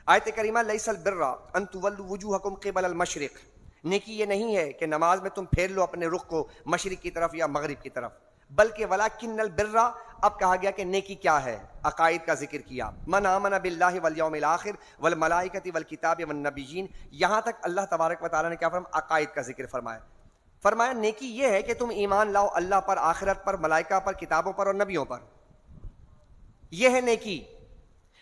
آیت کریمہ لیس البر ان تولوا وجوہکم قبل المشرق. نیکی یہ نہیں ہے کہ نماز میں تم پھیر لو اپنے رخ کو مشرق کی طرف یا مغرب کی طرف، بلکہ ولکن البر. اب کہا گیا کہ نیکی کیا ہے، عقائد کا ذکر کیا. من آمن باللہ والیوم الاخر والملائکۃ والکتاب والنبیین. یہاں تک اللہ تبارک و تعالیٰ نے کیا فرمایا؟ عقائد کا ذکر فرمایا. فرمایا نیکی یہ ہے کہ تم ایمان لاؤ اللہ پر، آخرت پر، ملائکہ پر، کتابوں پر اور نبیوں پر. یہ ہے نیکی.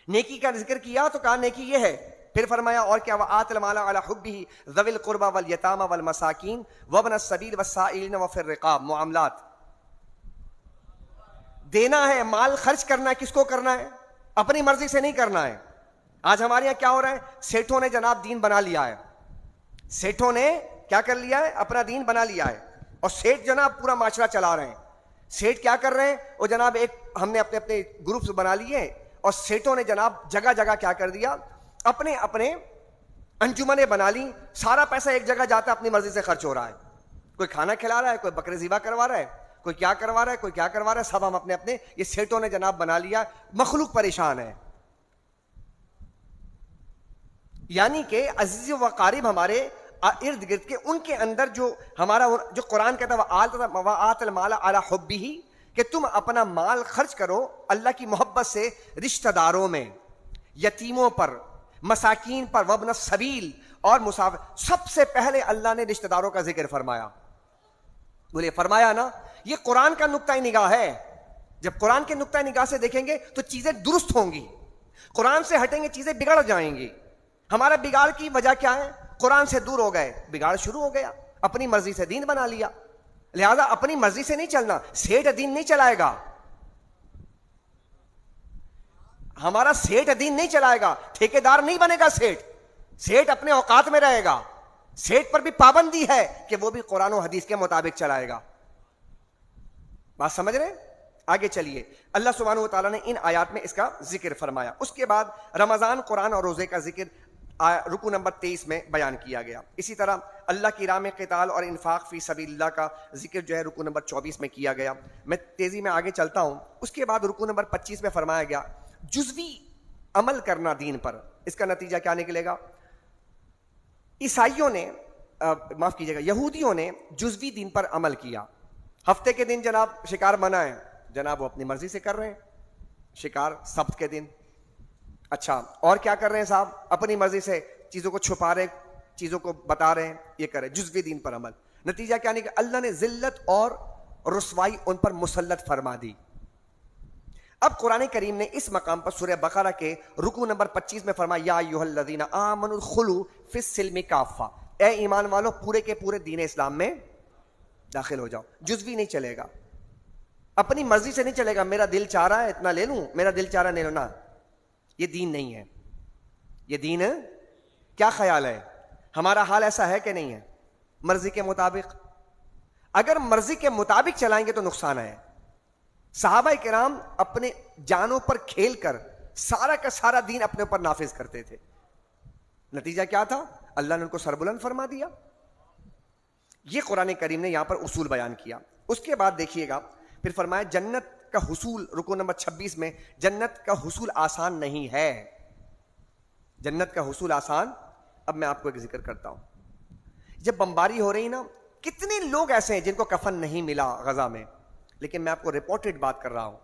نیکی کا ذکر کیا تو کہا نیکی یہ ہے. پھر فرمایا اور کیا؟ وآت المال علی حبہ ذوی القربى والیتامى والمساکین وابن السبیل والسائلین وفی الرقاب. معاملات، دینا ہے، مال خرچ کرنا ہے. کس کو کرنا ہے؟ اپنی مرضی سے نہیں کرنا ہے. آج ہمارے یہاں کیا ہو رہا ہے؟ سیٹھوں نے جناب دین بنا لیا ہے. سیٹھوں نے کیا کر لیا ہے؟ اپنا دین بنا لیا ہے. اور سیٹھ جناب پورا معاشرہ چلا رہے ہیں. سیٹھ کیا کر رہے ہیں؟ وہ جناب ایک ہم نے اپنے اپنے گروپس بنا لیے، اور سیٹوں نے جناب جگہ جگہ کیا کر دیا؟ اپنے اپنے انجمنیں بنا لی. سارا پیسہ ایک جگہ جاتا ہے، اپنی مرضی سے خرچ ہو رہا ہے. کوئی کھانا کھلا رہا ہے، کوئی بکرے ذبح کروا رہا ہے، کوئی کیا کروا رہا ہے، کوئی کیا کروا رہا ہے. سب ہم اپنے اپنے یہ سیٹوں نے جناب بنا لیا. مخلوق پریشان ہے. یعنی کہ عزیز و قارب ہمارے ارد گرد کے، ان کے اندر جو ہمارا جو قرآن کہتا ہے وآت المال علی حبہ، کہ تم اپنا مال خرچ کرو اللہ کی محبت سے رشتہ داروں میں، یتیموں پر، مساکین پر، وابن السبیل اور مسافر. سب سے پہلے اللہ نے رشتہ داروں کا ذکر فرمایا. بولے فرمایا نا. یہ قرآن کا نقطہ نگاہ ہے. جب قرآن کے نقطہ نگاہ سے دیکھیں گے تو چیزیں درست ہوں گی. قرآن سے ہٹیں گے چیزیں بگڑ جائیں گی. ہمارا بگاڑ کی وجہ کیا ہے؟ قرآن سے دور ہو گئے، بگاڑ شروع ہو گیا، اپنی مرضی سے دین بنا لیا. لہذا اپنی مرضی سے نہیں چلنا. سیٹھ دین نہیں چلائے گا، ہمارا سیٹھ دین نہیں چلائے گا. ٹھیکیدار نہیں بنے گا سیٹھ. سیٹھ اپنے اوقات میں رہے گا. سیٹھ پر بھی پابندی ہے کہ وہ بھی قرآن و حدیث کے مطابق چلائے گا. بات سمجھ رہے ہیں؟ آگے چلیے. اللہ سبحانہ و تعالیٰ نے ان آیات میں اس کا ذکر فرمایا. اس کے بعد رمضان، قرآن اور روزے کا ذکر رکو نمبر 23 میں بیان کیا گیا. اسی طرح اللہ کی راہ میں قتال اور انفاق فی سبیل اللہ کا ذکر جو ہے رکو نمبر 24 میں کیا گیا. میں تیزی میں آگے چلتا ہوں. اس کے بعد رکو نمبر 25 میں فرمایا گیا جزوی عمل کرنا دین پر. اس کا نتیجہ کیا نکلے گا؟ عیسائیوں نے معاف کیجیے گا، یہودیوں نے جزوی دین پر عمل کیا. ہفتے کے دن جناب شکار منع ہے، جناب وہ اپنی مرضی سے کر رہے ہیں شکار. سبت کے دن اچھا، اور کیا کر رہے ہیں صاحب؟ اپنی مرضی سے چیزوں کو چھپا رہے، چیزوں کو بتا رہے ہیں. یہ کرے جزوی دین پر عمل. نتیجہ کیا نہیں کہ اللہ نے ذلت اور رسوائی ان پر مسلط فرما دی. اب قرآن کریم نے اس مقام پر سورہ بقرہ کے رکوع نمبر 25 میں فرمایا یا ایھا الذین آمنوا ادخلوا فی السلم کافہ، اے ایمان والو پورے کے پورے دین اسلام میں داخل ہو جاؤ. جزوی نہیں چلے گا، اپنی مرضی سے نہیں چلے گا. میرا دل چاہ رہا ہے اتنا لے لوں، میرا دل چاہ رہا ہے نہیں لینا. یہ دین نہیں ہے. یہ دین ہے. کیا خیال ہے ہمارا حال ایسا ہے کہ نہیں ہے؟ مرضی کے مطابق. اگر مرضی کے مطابق چلائیں گے تو نقصان ہے. صحابہ کرام اپنے جانوں پر کھیل کر سارا کا سارا دین اپنے اوپر نافذ کرتے تھے. نتیجہ کیا تھا؟ اللہ نے ان کو سربلند فرما دیا. یہ قرآن کریم نے یہاں پر اصول بیان کیا. اس کے بعد دیکھیے گا پھر فرمایا جنت کا حصول رکوع نمبر 26 میں. جنت کا حصول آسان نہیں ہے. جنت کا حصول آسان. اب میں آپ کو ایک ذکر کرتا ہوں. جب بمباری ہو رہی نا، کتنے لوگ ایسے ہیں جن کو کفن نہیں ملا غزہ میں، لیکن میں آپ کو رپورٹڈ بات کر رہا ہوں،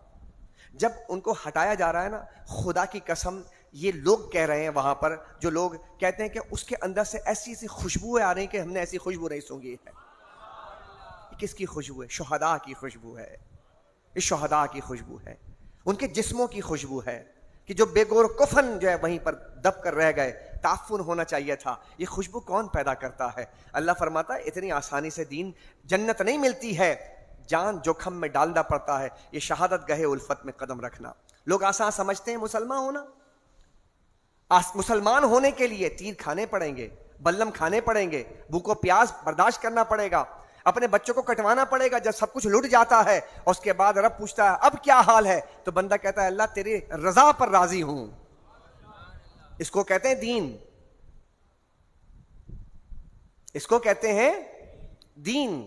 جب ان کو ہٹایا جا رہا ہے نا، خدا کی قسم یہ لوگ کہہ رہے ہیں وہاں پر، جو لوگ کہتے ہیں کہ اس کے اندر سے ایسی ایسی خوشبوئیں آ رہی ہیں کہ ہم نے ایسی خوشبو نہیں سونگھی ہے. یہ کس کی خوشبو ہے؟ شہداء کی خوشبو ہے. یہ شہداء کی خوشبو ہے، ان کے جسموں کی خوشبو ہے کہ جو بے گور کفن جو ہے وہیں پر دب کر رہ گئے، تعفن ہونا چاہیے تھا. یہ خوشبو کون پیدا کرتا ہے؟ اللہ فرماتا ہے اتنی آسانی سے دین جنت نہیں ملتی ہے، جان جوکھم میں ڈالنا پڑتا ہے. یہ شہادت گہے الفت میں قدم رکھنا. لوگ آسان سمجھتے ہیں مسلمان ہونا، مسلمان ہونے کے لیے تیر کھانے پڑیں گے، بلم کھانے پڑیں گے، بھوک و پیاس برداشت کرنا پڑے گا، اپنے بچوں کو کٹوانا پڑے گا. جب سب کچھ لٹ جاتا ہے اور اس کے بعد رب پوچھتا ہے اب کیا حال ہے، تو بندہ کہتا ہے اللہ تیری رضا پر راضی ہوں. اس کو کہتے ہیں دین، اس کو کہتے ہیں دین.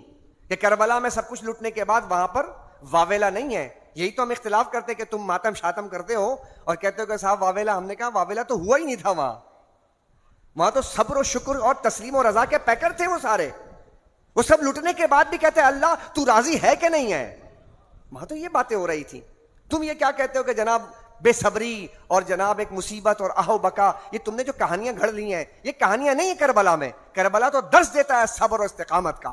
کہ کربلا میں سب کچھ لٹنے کے بعد وہاں پر واویلا نہیں ہے. یہی تو ہم اختلاف کرتے کہ تم ماتم شاتم کرتے ہو اور کہتے ہو کہ صاحب واویلا. ہم نے کہا واویلا تو ہوا ہی نہیں تھا وہاں تو صبر و شکر اور تسلیم و رضا کے پیکر تھے وہ سارے. وہ سب لٹنے کے بعد بھی کہتے ہیں اللہ تو راضی ہے کہ نہیں ہے. وہاں تو یہ باتیں ہو رہی تھی. تم یہ کیا کہتے ہو کہ جناب بے صبری اور جناب ایک مصیبت اور آہو بکا، یہ تم نے جو کہانیاں گھڑ لی ہیں یہ کہانیاں نہیں ہیں کربلا میں. کربلا تو درس دیتا ہے صبر و استقامت کا.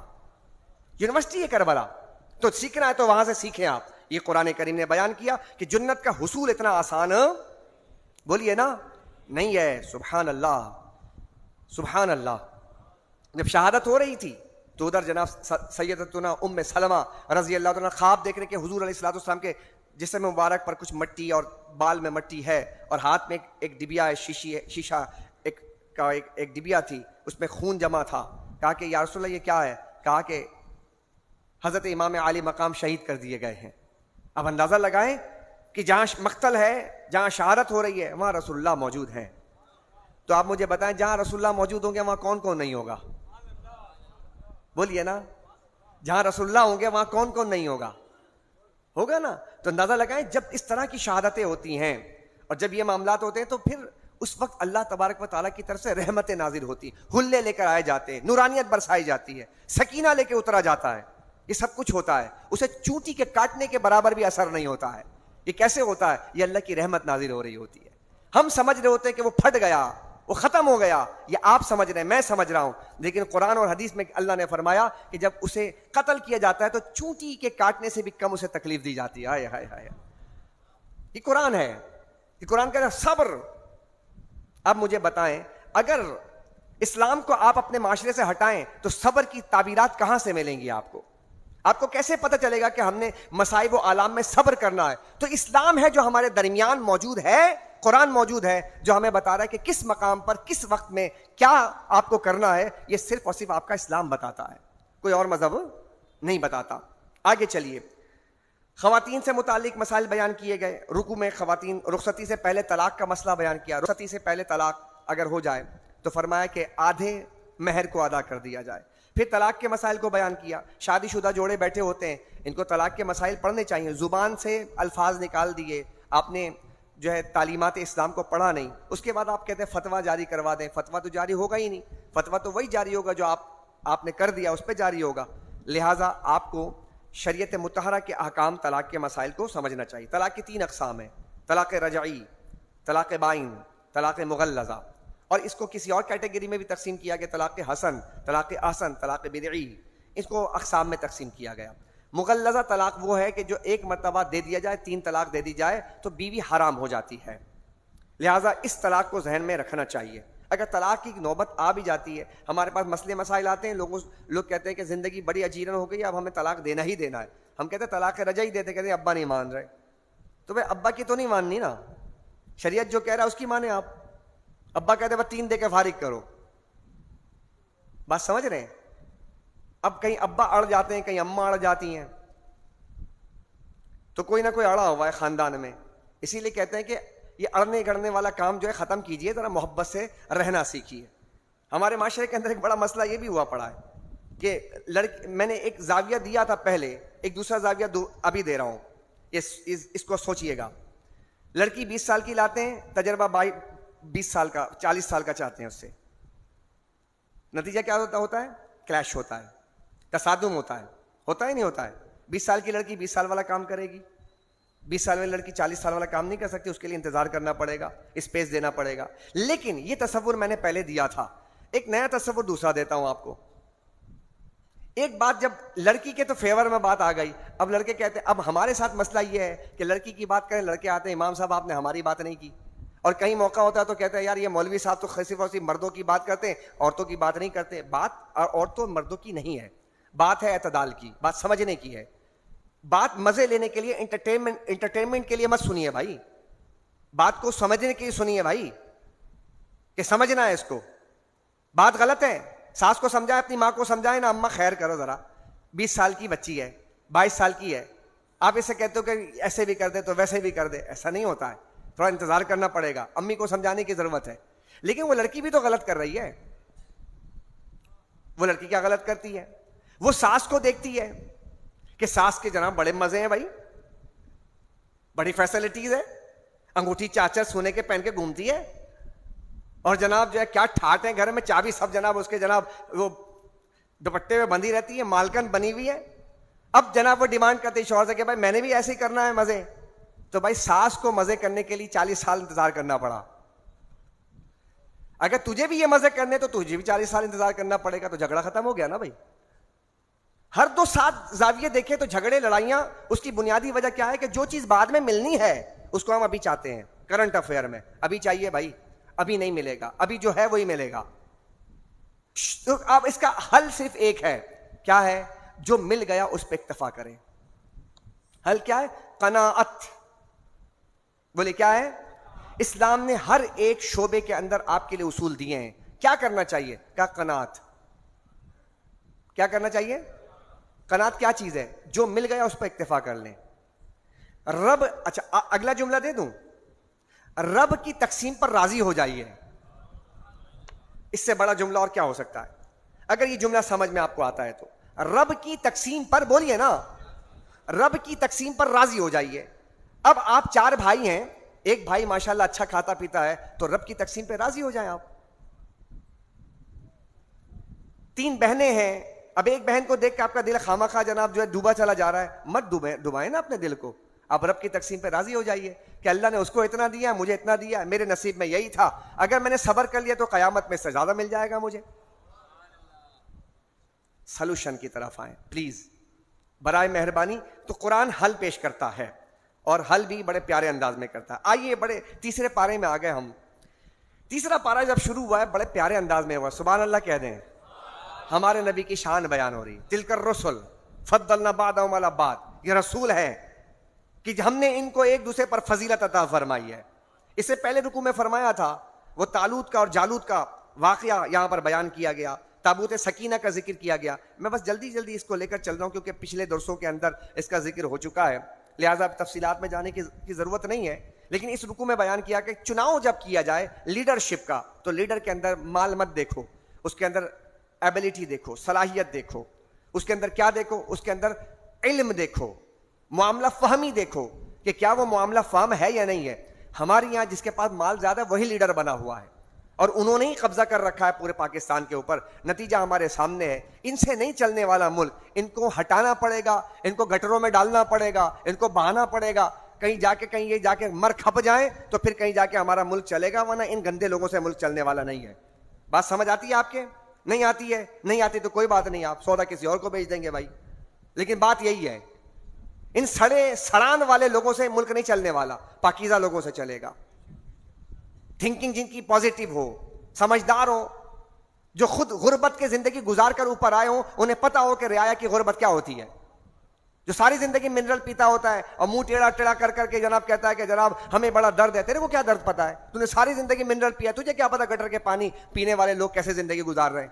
یونیورسٹی ہے کربلا، تو سیکھنا ہے تو وہاں سے سیکھیں آپ. یہ قرآن کریم نے بیان کیا کہ جنت کا حصول اتنا آسان بولیے نا نہیں ہے. سبحان اللہ سبحان اللہ. جب شہادت ہو رہی تھی تو ادھر جناب سیدتنا ام سلمہ رضی اللہ عنہا خواب دیکھ رہے کہ حضور علیہ الصلوۃ والسلام کے جسم مبارک پر کچھ مٹی اور بال میں مٹی ہے، اور ہاتھ میں ایک ڈبیا ہے، شیشہ ایک ڈبیا تھی، اس میں خون جمع تھا. کہا کہ یا رسول اللہ یہ کیا ہے؟ کہا کہ حضرت امام علی مقام شہید کر دیے گئے ہیں. اب اندازہ لگائیں کہ جہاں مقتل ہے، جہاں شہادت ہو رہی ہے، وہاں رسول اللہ موجود ہیں. تو آپ مجھے بتائیں جہاں رسول اللہ موجود ہوں گے وہاں کون کون نہیں ہوگا؟ بولیے نا. جہاں رسول اللہ ہوں گے وہاں کون کون نہیں ہوگا؟ ہوگا نا. تو اندازہ لگائیں جب اس طرح کی شہادتیں ہوتی ہیں اور جب یہ معاملات ہوتے ہیں تو پھر اس وقت اللہ تبارک و تعالیٰ کی طرف سے رحمت نازل ہوتی، حلے لے کر آئے جاتے ہیں، نورانیت برسائی جاتی ہے، سکینہ لے کے اترا جاتا ہے. یہ سب کچھ ہوتا ہے. اسے چونٹی کے کاٹنے کے برابر بھی اثر نہیں ہوتا ہے. یہ کیسے ہوتا ہے؟ یہ اللہ کی رحمت نازل ہو رہی ہوتی ہے. ہم سمجھ رہے ہوتے ہیں کہ وہ پھٹ گیا، وہ ختم ہو گیا. یہ آپ سمجھ رہے ہیں، میں سمجھ رہا ہوں، لیکن قرآن اور حدیث میں اللہ نے فرمایا کہ جب اسے قتل کیا جاتا ہے تو چونٹی کے کاٹنے سے بھی کم اسے تکلیف دی جاتی ہے. ہائے ہائے ہائے. یہ قرآن ہے. یہ قرآن کہتا ہے صبر. اب مجھے بتائیں اگر اسلام کو آپ اپنے معاشرے سے ہٹائیں تو صبر کی تعبیرات کہاں سے ملیں گی آپ کو؟ آپ کو کیسے پتہ چلے گا کہ ہم نے مصائب و آلام میں صبر کرنا ہے؟ تو اسلام ہے جو ہمارے درمیان موجود ہے، قرآن موجود ہے جو ہمیں بتا رہا ہے کہ کس مقام پر کس وقت میں کیا آپ کو کرنا ہے. یہ صرف اور صرف آپ کا اسلام بتاتا ہے، کوئی اور مذہب نہیں بتاتا. آگے چلیے. خواتین سے متعلق مسائل بیان کیے گئے. رکوع میں خواتین رخصتی سے پہلے طلاق کا مسئلہ بیان کیا. رخصتی سے پہلے طلاق اگر ہو جائے تو فرمایا کہ آدھے مہر کو ادا کر دیا جائے. پھر طلاق کے مسائل کو بیان کیا. شادی شدہ جوڑے بیٹھے ہوتے ہیں، ان کو طلاق کے مسائل پڑھنے چاہیے. زبان سے الفاظ نکال دیے، آپ نے جو ہے تعلیمات اسلام کو پڑھا نہیں، اس کے بعد آپ کہتے ہیں فتویٰ جاری کروا دیں. فتویٰ تو جاری ہوگا ہی نہیں. فتویٰ تو وہی جاری ہوگا جو آپ نے کر دیا، اس پہ جاری ہوگا. لہٰذا آپ کو شریعت مطہرہ کے احکام طلاق کے مسائل کو سمجھنا چاہیے. طلاق کی 3 اقسام ہیں: طلاق رجعی، طلاق بائن، طلاق مغلظہ. اور اس کو کسی اور کیٹیگری میں بھی تقسیم کیا گیا: طلاق حسن، طلاق احسن، طلاق بدعی. اس کو اقسام میں تقسیم کیا گیا. مغلظہ طلاق وہ ہے کہ جو ایک مرتبہ دے دیا جائے، 3 طلاق دے دی جائے تو بیوی حرام ہو جاتی ہے. لہٰذا اس طلاق کو ذہن میں رکھنا چاہیے. اگر طلاق کی نوبت آ بھی جاتی ہے، ہمارے پاس مسئلے مسائل آتے ہیں، لوگ کہتے ہیں کہ زندگی بڑی اجیرن ہو گئی، اب ہمیں طلاق دینا ہی دینا ہے. ہم کہتے ہیں طلاق رجعی دیتے، کہتے ہیں ابا نہیں مان رہے. تو بھائی ابا کی تو نہیں ماننی نا، شریعت جو کہہ رہا ہے اس کی مانیں آپ. ابا کہتے ہیں بس 3 دے کے فارغ کرو. بات سمجھ رہے ہیں؟ اب کہیں ابا اڑ جاتے ہیں، کہیں اماں اڑ جاتی ہیں، تو کوئی نہ کوئی اڑا ہوا ہے خاندان میں. اسی لیے کہتے ہیں کہ یہ اڑنے گڑنے والا کام جو ہے ختم کیجئے، ذرا محبت سے رہنا سیکھیے. ہمارے معاشرے کے اندر ایک بڑا مسئلہ یہ بھی ہوا پڑا ہے کہ میں نے ایک زاویہ دیا تھا پہلے، ایک دوسرا زاویہ ابھی دے رہا ہوں. اس کو سوچئے گا. لڑکی 20 سال کی لاتے ہیں، تجربہ 20 سال کا 40 سال کا چاہتے ہیں. اس سے نتیجہ کیا ہوتا ہے؟ کلیش ہوتا ہے, تصادم ہوتا ہے نہیں ہوتا ہے. 20 سال کی لڑکی 20 سال والا کام کرے گی, 20 سال والی لڑکی 40 سال والا کام نہیں کر سکتی, اس کے لیے انتظار کرنا پڑے گا, اسپیس دینا پڑے گا. لیکن یہ تصور میں نے پہلے دیا تھا, ایک نیا تصور دوسرا دیتا ہوں آپ کو. ایک بات جب لڑکی کے تو فیور میں بات آ گئی, اب لڑکے کہتے ہیں, اب ہمارے ساتھ مسئلہ یہ ہے کہ لڑکی کی بات کریں, لڑکے آتے ہیں امام صاحب آپ نے ہماری بات نہیں کی, اور کہیں موقع ہوتا ہے تو کہتے ہیں یار یہ مولوی صاحب تو صرف اور صرف مردوں کی بات کرتے ہیں, عورتوں کی بات نہیں کرتے. بات عورتوں مردوں کی نہیں ہے, بات ہے اعتدال کی, بات سمجھنے کی ہے. بات مزے لینے کے لیے, انٹرٹینمنٹ کے لیے مت سنیے بھائی, بات کو سمجھنے کے لیے سنیے بھائی, کہ سمجھنا ہے اس کو. بات غلط ہے, ساس کو سمجھائے, اپنی ماں کو سمجھائے نا, اماں خیر کرو ذرا, 20 سال کی بچی ہے, 22 سال کی ہے, آپ اسے کہتے ہو کہ ایسے بھی کر دے تو ویسے بھی کر دے, ایسا نہیں ہوتا ہے, تھوڑا انتظار کرنا پڑے گا, امی کو سمجھانے کی ضرورت ہے. لیکن وہ لڑکی بھی تو غلط کر رہی ہے. وہ لڑکی کیا غلط کرتی ہے؟ وہ ساس کو دیکھتی ہے کہ ساس کے جناب بڑے مزے ہیں بھائی, بڑی فیسلٹیز ہے, انگوٹھی چاچر سونے کے پہن کے گھومتی ہے, اور جناب جو ہے کیا ٹھاٹ ہے گھر میں, چابی سب جناب اس کے جناب وہ دوپٹے میں بندھی رہتی ہے, مالکن بنی ہوئی ہے. اب جناب وہ ڈیمانڈ کرتے شوہر سے کہ بھائی میں نے بھی ایسے ہی کرنا ہے مزے, تو بھائی ساس کو مزے کرنے کے لیے 40 سال انتظار کرنا پڑا. اگر تجھے بھی یہ مزے کرنے تو تجھے بھی 40 سال انتظار کرنا پڑے گا, تو جھگڑا ختم ہو گیا نا بھائی. ہر 2 ساتھ زاویے دیکھیں تو جھگڑے لڑائیاں, اس کی بنیادی وجہ کیا ہے کہ جو چیز بعد میں ملنی ہے اس کو ہم ابھی چاہتے ہیں. کرنٹ افیئر میں ابھی چاہیے بھائی, ابھی نہیں ملے گا, ابھی جو ہے وہی ملے گا. تو اب اس کا حل صرف ایک ہے, کیا ہے؟ جو مل گیا اس پہ اکتفا کریں. حل کیا ہے؟ قناعت. بولے کیا ہے؟ اسلام نے ہر ایک شعبے کے اندر آپ کے لیے اصول دیے ہیں. کیا کرنا چاہیے؟ کیا قناعت. کیا کرنا چاہیے؟ قناعت کیا چیز ہے؟ جو مل گیا اس پہ اکتفا کر لیں. رب, اچھا اگلا جملہ دے دوں, رب کی تقسیم پر راضی ہو جائیے. اس سے بڑا جملہ اور کیا ہو سکتا ہے؟ اگر یہ جملہ سمجھ میں آپ کو آتا ہے تو رب کی تقسیم پر بولیے نا, رب کی تقسیم پر راضی ہو جائیے. اب آپ 4 بھائی ہیں, ایک بھائی ماشاءاللہ اچھا کھاتا پیتا ہے, تو رب کی تقسیم پہ راضی ہو جائیں آپ. 3 بہنیں ہیں, اب ایک بہن کو دیکھ کے آپ کا دل خامہ خواہ جناب جو ہے ڈوبا چلا جا رہا ہے, مت ڈبائیں نا اپنے دل کو. آپ رب کی تقسیم پہ راضی ہو جائیے کہ اللہ نے اس کو اتنا دیا, مجھے اتنا دیا, میرے نصیب میں یہی تھا, اگر میں نے صبر کر لیا تو قیامت میں اس سے زیادہ مل جائے گا مجھے. سلوشن کی طرف آئیں پلیز برائے مہربانی. تو قرآن حل پیش کرتا ہے, اور حل بھی بڑے پیارے انداز میں کرتا ہے. آئیے بڑے تیسرے پارے میں آ گئے ہم. تیسرا پارا جب شروع ہوا ہے بڑے پیارے انداز میں ہوا, سبحان اللہ کہہ دیں. ہمارے نبی کی شان بیان ہو رہی, تلک الرسل فضلنا بعضهم علی بعض. یہ رسول ہیں کہ ہم نے ان کو ایک دوسرے پر فضیلت عطا فرمائی ہے. اس سے پہلے رکوع میں فرمایا تھا وہ طالوت کا اور جالوت کا واقعہ یہاں پر بیان کیا گیا, تابوت سکینہ کا ذکر کیا گیا. میں بس جلدی اس کو لے کر چل رہا ہوں کیونکہ پچھلے درسوں کے اندر اس کا ذکر ہو چکا ہے, لہٰذا تفصیلات میں جانے کی ضرورت نہیں ہے. لیکن اس رکوع میں بیان کیا کہ چناؤ جب کیا جائے لیڈرشپ کا, تو لیڈر کے اندر مال مت دیکھو, اس کے اندر ایبلٹی دیکھو, صلاحیت دیکھو, اس کے اندر کیا دیکھو, اس کے اندر علم دیکھو, معاملہ فہمی دیکھو کہ کیا وہ معاملہ فہم ہے یا نہیں ہے. ہمارے یہاں جس کے پاس مال زیادہ وہی لیڈر بنا ہوا ہے, اور انہوں نے ہی قبضہ کر رکھا ہے پورے پاکستان کے اوپر. نتیجہ ہمارے سامنے ہے. ان سے نہیں چلنے والا ملک, ان کو ہٹانا پڑے گا, ان کو گٹروں میں ڈالنا پڑے گا, ان کو بہانا پڑے گا, کہیں یہ جا کے مر کھپ جائیں تو پھر کہیں جا کے ہمارا ملک چلے گا, ورنہ ان گندے لوگوں سے ملک چلنے والا نہیں ہے. بات سمجھ آتی ہے آپ کے؟ نہیں آتی ہے, نہیں آتی تو کوئی بات نہیں, آپ سودا کسی اور کو بھیج دیں گے بھائی. لیکن بات یہی ہے, ان سڑان والے لوگوں سے ملک نہیں چلنے والا, پاکیزہ لوگوں سے چلے گا. تھنکنگ جن کی پازیٹیو ہو, سمجھدار ہو, جو خود غربت کی زندگی گزار کر اوپر آئے ہوں, انہیں پتا ہو کہ رعایا کی غربت کیا ہوتی ہے. جو ساری زندگی منرل پیتا ہوتا ہے اور منہ ٹیڑھا ٹیڑھا کر کے جناب کہتا ہے کہ جناب ہمیں بڑا درد ہے. تیرے کو کیا درد پتا ہے؟ تو نے ساری زندگی منرل پیا, تجھے کیا پتا گٹر کے پانی پینے والے لوگ کیسے زندگی گزار رہے ہیں.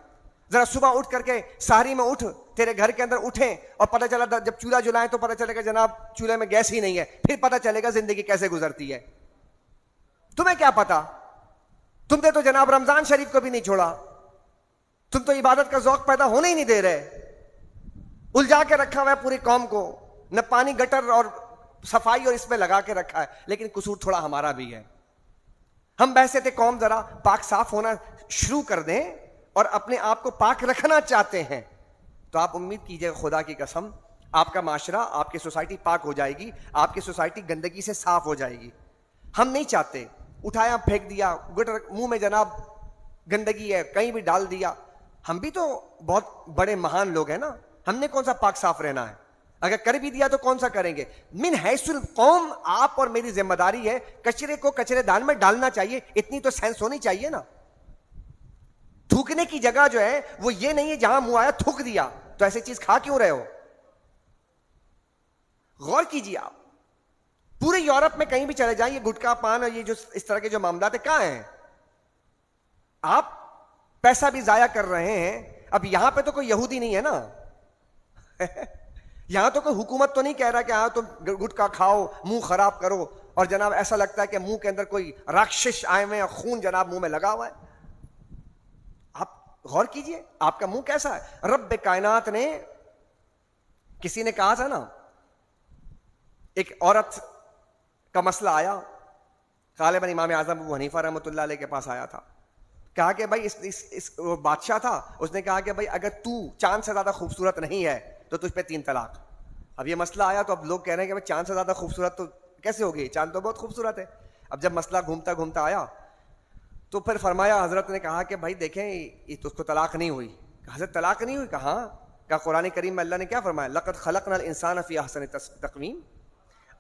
ذرا صبح اٹھ کر کے سحری میں اٹھ, تیرے گھر کے اندر اٹھیں اور پتہ چلا جب چولہا جلائیں تو پتہ چلے گا جناب چولہے میں گیس ہی نہیں ہے, پھر پتہ چلے گا زندگی کیسے گزرتی ہے. تمہیں کیا پتا؟ تم نے تو جناب رمضان شریف کو بھی نہیں چھوڑا, تم تو عبادت کا ذوق پیدا ہونے ہی نہیں دے رہے, الجھا کے رکھا ہوا ہے پوری قوم کو, نہ پانی گٹر اور صفائی اور اس میں لگا کے رکھا ہے. لیکن قصور تھوڑا ہمارا بھی ہے. ہم بحثے تھے قوم ذرا پاک صاف ہونا شروع کر دیں, اور اپنے آپ کو پاک رکھنا چاہتے ہیں تو آپ امید کیجئے خدا کی قسم آپ کا معاشرہ, آپ کی سوسائٹی پاک ہو جائے گی, آپ کی سوسائٹی گندگی سے صاف ہو جائے گی. ہم نہیں چاہتے, اٹھایا پھینک دیا, گٹر منہ میں جناب گندگی ہے کہیں بھی ڈال دیا. ہم بھی تو بہت بڑے مہان لوگ ہیں نا, ہم نے کون سا پاک صاف رہنا ہے؟ اگر کر بھی دیا تو کون سا کریں گے؟ من حیث القوم آپ اور میری ذمہ داری ہے کچرے کو کچرے دان میں ڈالنا چاہیے, اتنی تو سینس ہونی چاہیے نا. تھوکنے کی جگہ جو ہے وہ یہ نہیں ہے جہاں منہ آیا تھوک دیا, تو ایسی چیز کھا کیوں رہے ہو؟ غور کیجیے آپ. پورے یورپ میں کہیں بھی چلے جائیں, یہ گٹکا پان اور یہ جو اس طرح کے جو معاملات ہیں کہاں ہیں؟ آپ پیسہ بھی ضائع کر رہے ہیں. اب یہاں پہ تو کوئی یہودی نہیں ہے نا یہاں تو کوئی حکومت تو نہیں کہہ رہا کہ ہاں تم گٹکا کھاؤ منہ خراب کرو, اور جناب ایسا لگتا ہے کہ منہ کے اندر کوئی راکشش آئے ہوئے ہیں, خون جناب منہ میں لگا ہوا ہے. آپ غور کیجئے آپ کا منہ کیسا ہے. رب کائنات نے, کسی نے کہا تھا نا, ایک عورت کا مسئلہ آیا, غالباً امام اعظم ابو حنیفہ رحمۃ اللہ علیہ کے پاس آیا تھا. کہا کہ بھائی اس وہ بادشاہ تھا, اس نے کہا کہ بھائی اگر تو چاند سے زیادہ خوبصورت نہیں ہے تو تجھ پہ 3 طلاق. اب یہ مسئلہ آیا تو اب لوگ کہہ رہے ہیں کہ بھائی چاند سے زیادہ خوبصورت تو کیسے ہوگی, چاند تو بہت خوبصورت ہے. اب جب مسئلہ گھومتا گھومتا آیا تو پھر فرمایا, حضرت نے کہا کہ بھائی دیکھیں یہ تو اس کو طلاق نہیں ہوئی. حضرت طلاق نہیں ہوئی؟ کہاں؟ کہ قرآن کریم میں اللہ نے کیا فرمایا, لقد خلقنا الانسان فی احسن تقویم.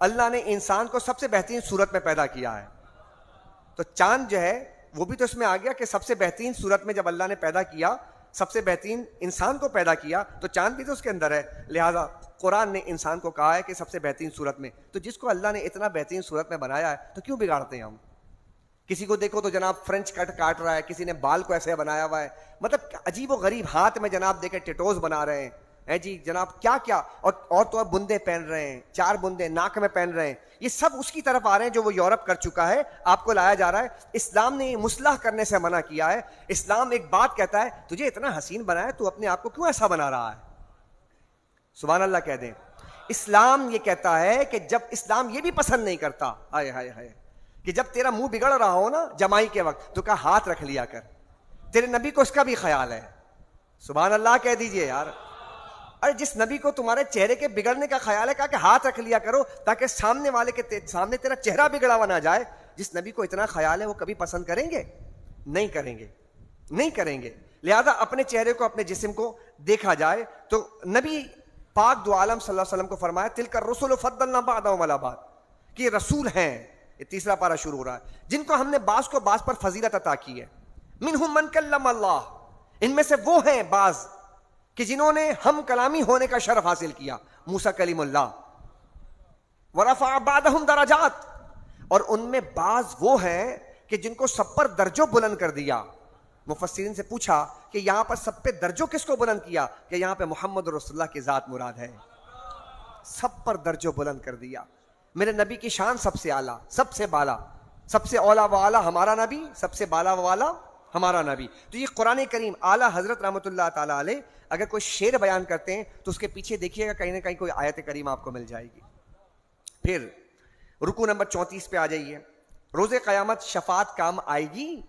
اللہ نے انسان کو سب سے بہترین صورت میں پیدا کیا ہے. تو چاند جو ہے وہ بھی تو اس میں آ گیا کہ سب سے بہترین صورت میں جب اللہ نے پیدا کیا, سب سے بہترین انسان کو پیدا کیا, تو چاند بھی تو اس کے اندر ہے. لہذا قرآن نے انسان کو کہا ہے کہ سب سے بہترین صورت میں. تو جس کو اللہ نے اتنا بہترین صورت میں بنایا ہے تو کیوں بگاڑتے ہیں ہم؟ کسی کو دیکھو تو جناب فرنچ کٹ کاٹ رہا ہے, کسی نے بال کو ایسے بنایا ہوا ہے, مطلب عجیب و غریب, ہاتھ میں جناب دیکھے ٹیٹوز بنا رہے ہیں جی جناب کیا کیا, اور تو بندے پہن رہے ہیں, 4 بندے ناک میں پہن رہے ہیں. یہ سب اس کی طرف آ رہے ہیں جو وہ یورپ کر چکا ہے, آپ کو لایا جا رہا ہے. اسلام نے مصلح کرنے سے منع کیا ہے. اسلام ایک بات کہتا ہے, تجھے اتنا حسین بنایا تو اپنے آپ کو کیوں ایسا بنا رہا ہے؟ سبحان اللہ کہہ دیں. اسلام یہ کہتا ہے کہ جب اسلام یہ بھی پسند نہیں کرتا, ہائے ہائے ہائے, کہ جب تیرا منہ بگڑ رہا ہو نا جمائی کے وقت تو کہا ہاتھ رکھ لیا کر. تیرے نبی کو اس کا بھی خیال ہے. سبحان اللہ کہہ دیجئے یار. ارے جس نبی کو تمہارے چہرے کے بگڑنے کا خیال ہے, کہا کہ ہاتھ رکھ لیا کرو تاکہ سامنے والے کے سامنے تیرا چہرہ بگڑا ہوا نہ جائے. جس نبی کو اتنا خیال ہے وہ کبھی پسند کریں گے؟ نہیں کریں گے, نہیں کریں گے. لہذا اپنے چہرے کو, اپنے جسم کو دیکھا جائے. تو نبی پاک دو عالم صلی اللہ علیہ وسلم کو فرمایا تلک الرسل فضلنا بعضهم علی بعض, کہ یہ رسول ہیں, یہ تیسرا پارہ شروع ہو رہا ہے, جن کو ہم نے بعض کو بعض پر فضیلت عطا کی ہے. منہم من کلم اللہ, ان میں سے وہ ہیں بعض کہ جنہوں نے ہم کلامی ہونے کا شرف حاصل کیا. موسیٰ کلیم اللہ. ورفع بعضهم درجات, اور ان میں بعض وہ ہیں کہ جن کو سب پر درجوں بلند کر دیا. مفسرین سے پوچھا کہ یہاں پر سب پہ درجوں کس کو بلند کیا؟ کہ یہاں پہ محمد رسول اللہ کی ذات مراد ہے. سب پر درجوں بلند کر دیا. میرے نبی کی شان سب سے اعلیٰ, سب سے بالا, سب سے اولا و اعلیٰ ہمارا نبی, سب سے بالا و اعلیٰ ہمارا نبی. تو یہ قرآن کریم اعلیٰ حضرت رحمۃ اللہ تعالیٰ علیہ اگر کوئی شعر بیان کرتے ہیں تو اس کے پیچھے دیکھیے گا کہیں نہ کہیں کوئی آیت کریمہ آپ کو مل جائے گی. پھر رکوع نمبر 34 پہ آ جائیے. روز قیامت شفاعت کام آئے گی؟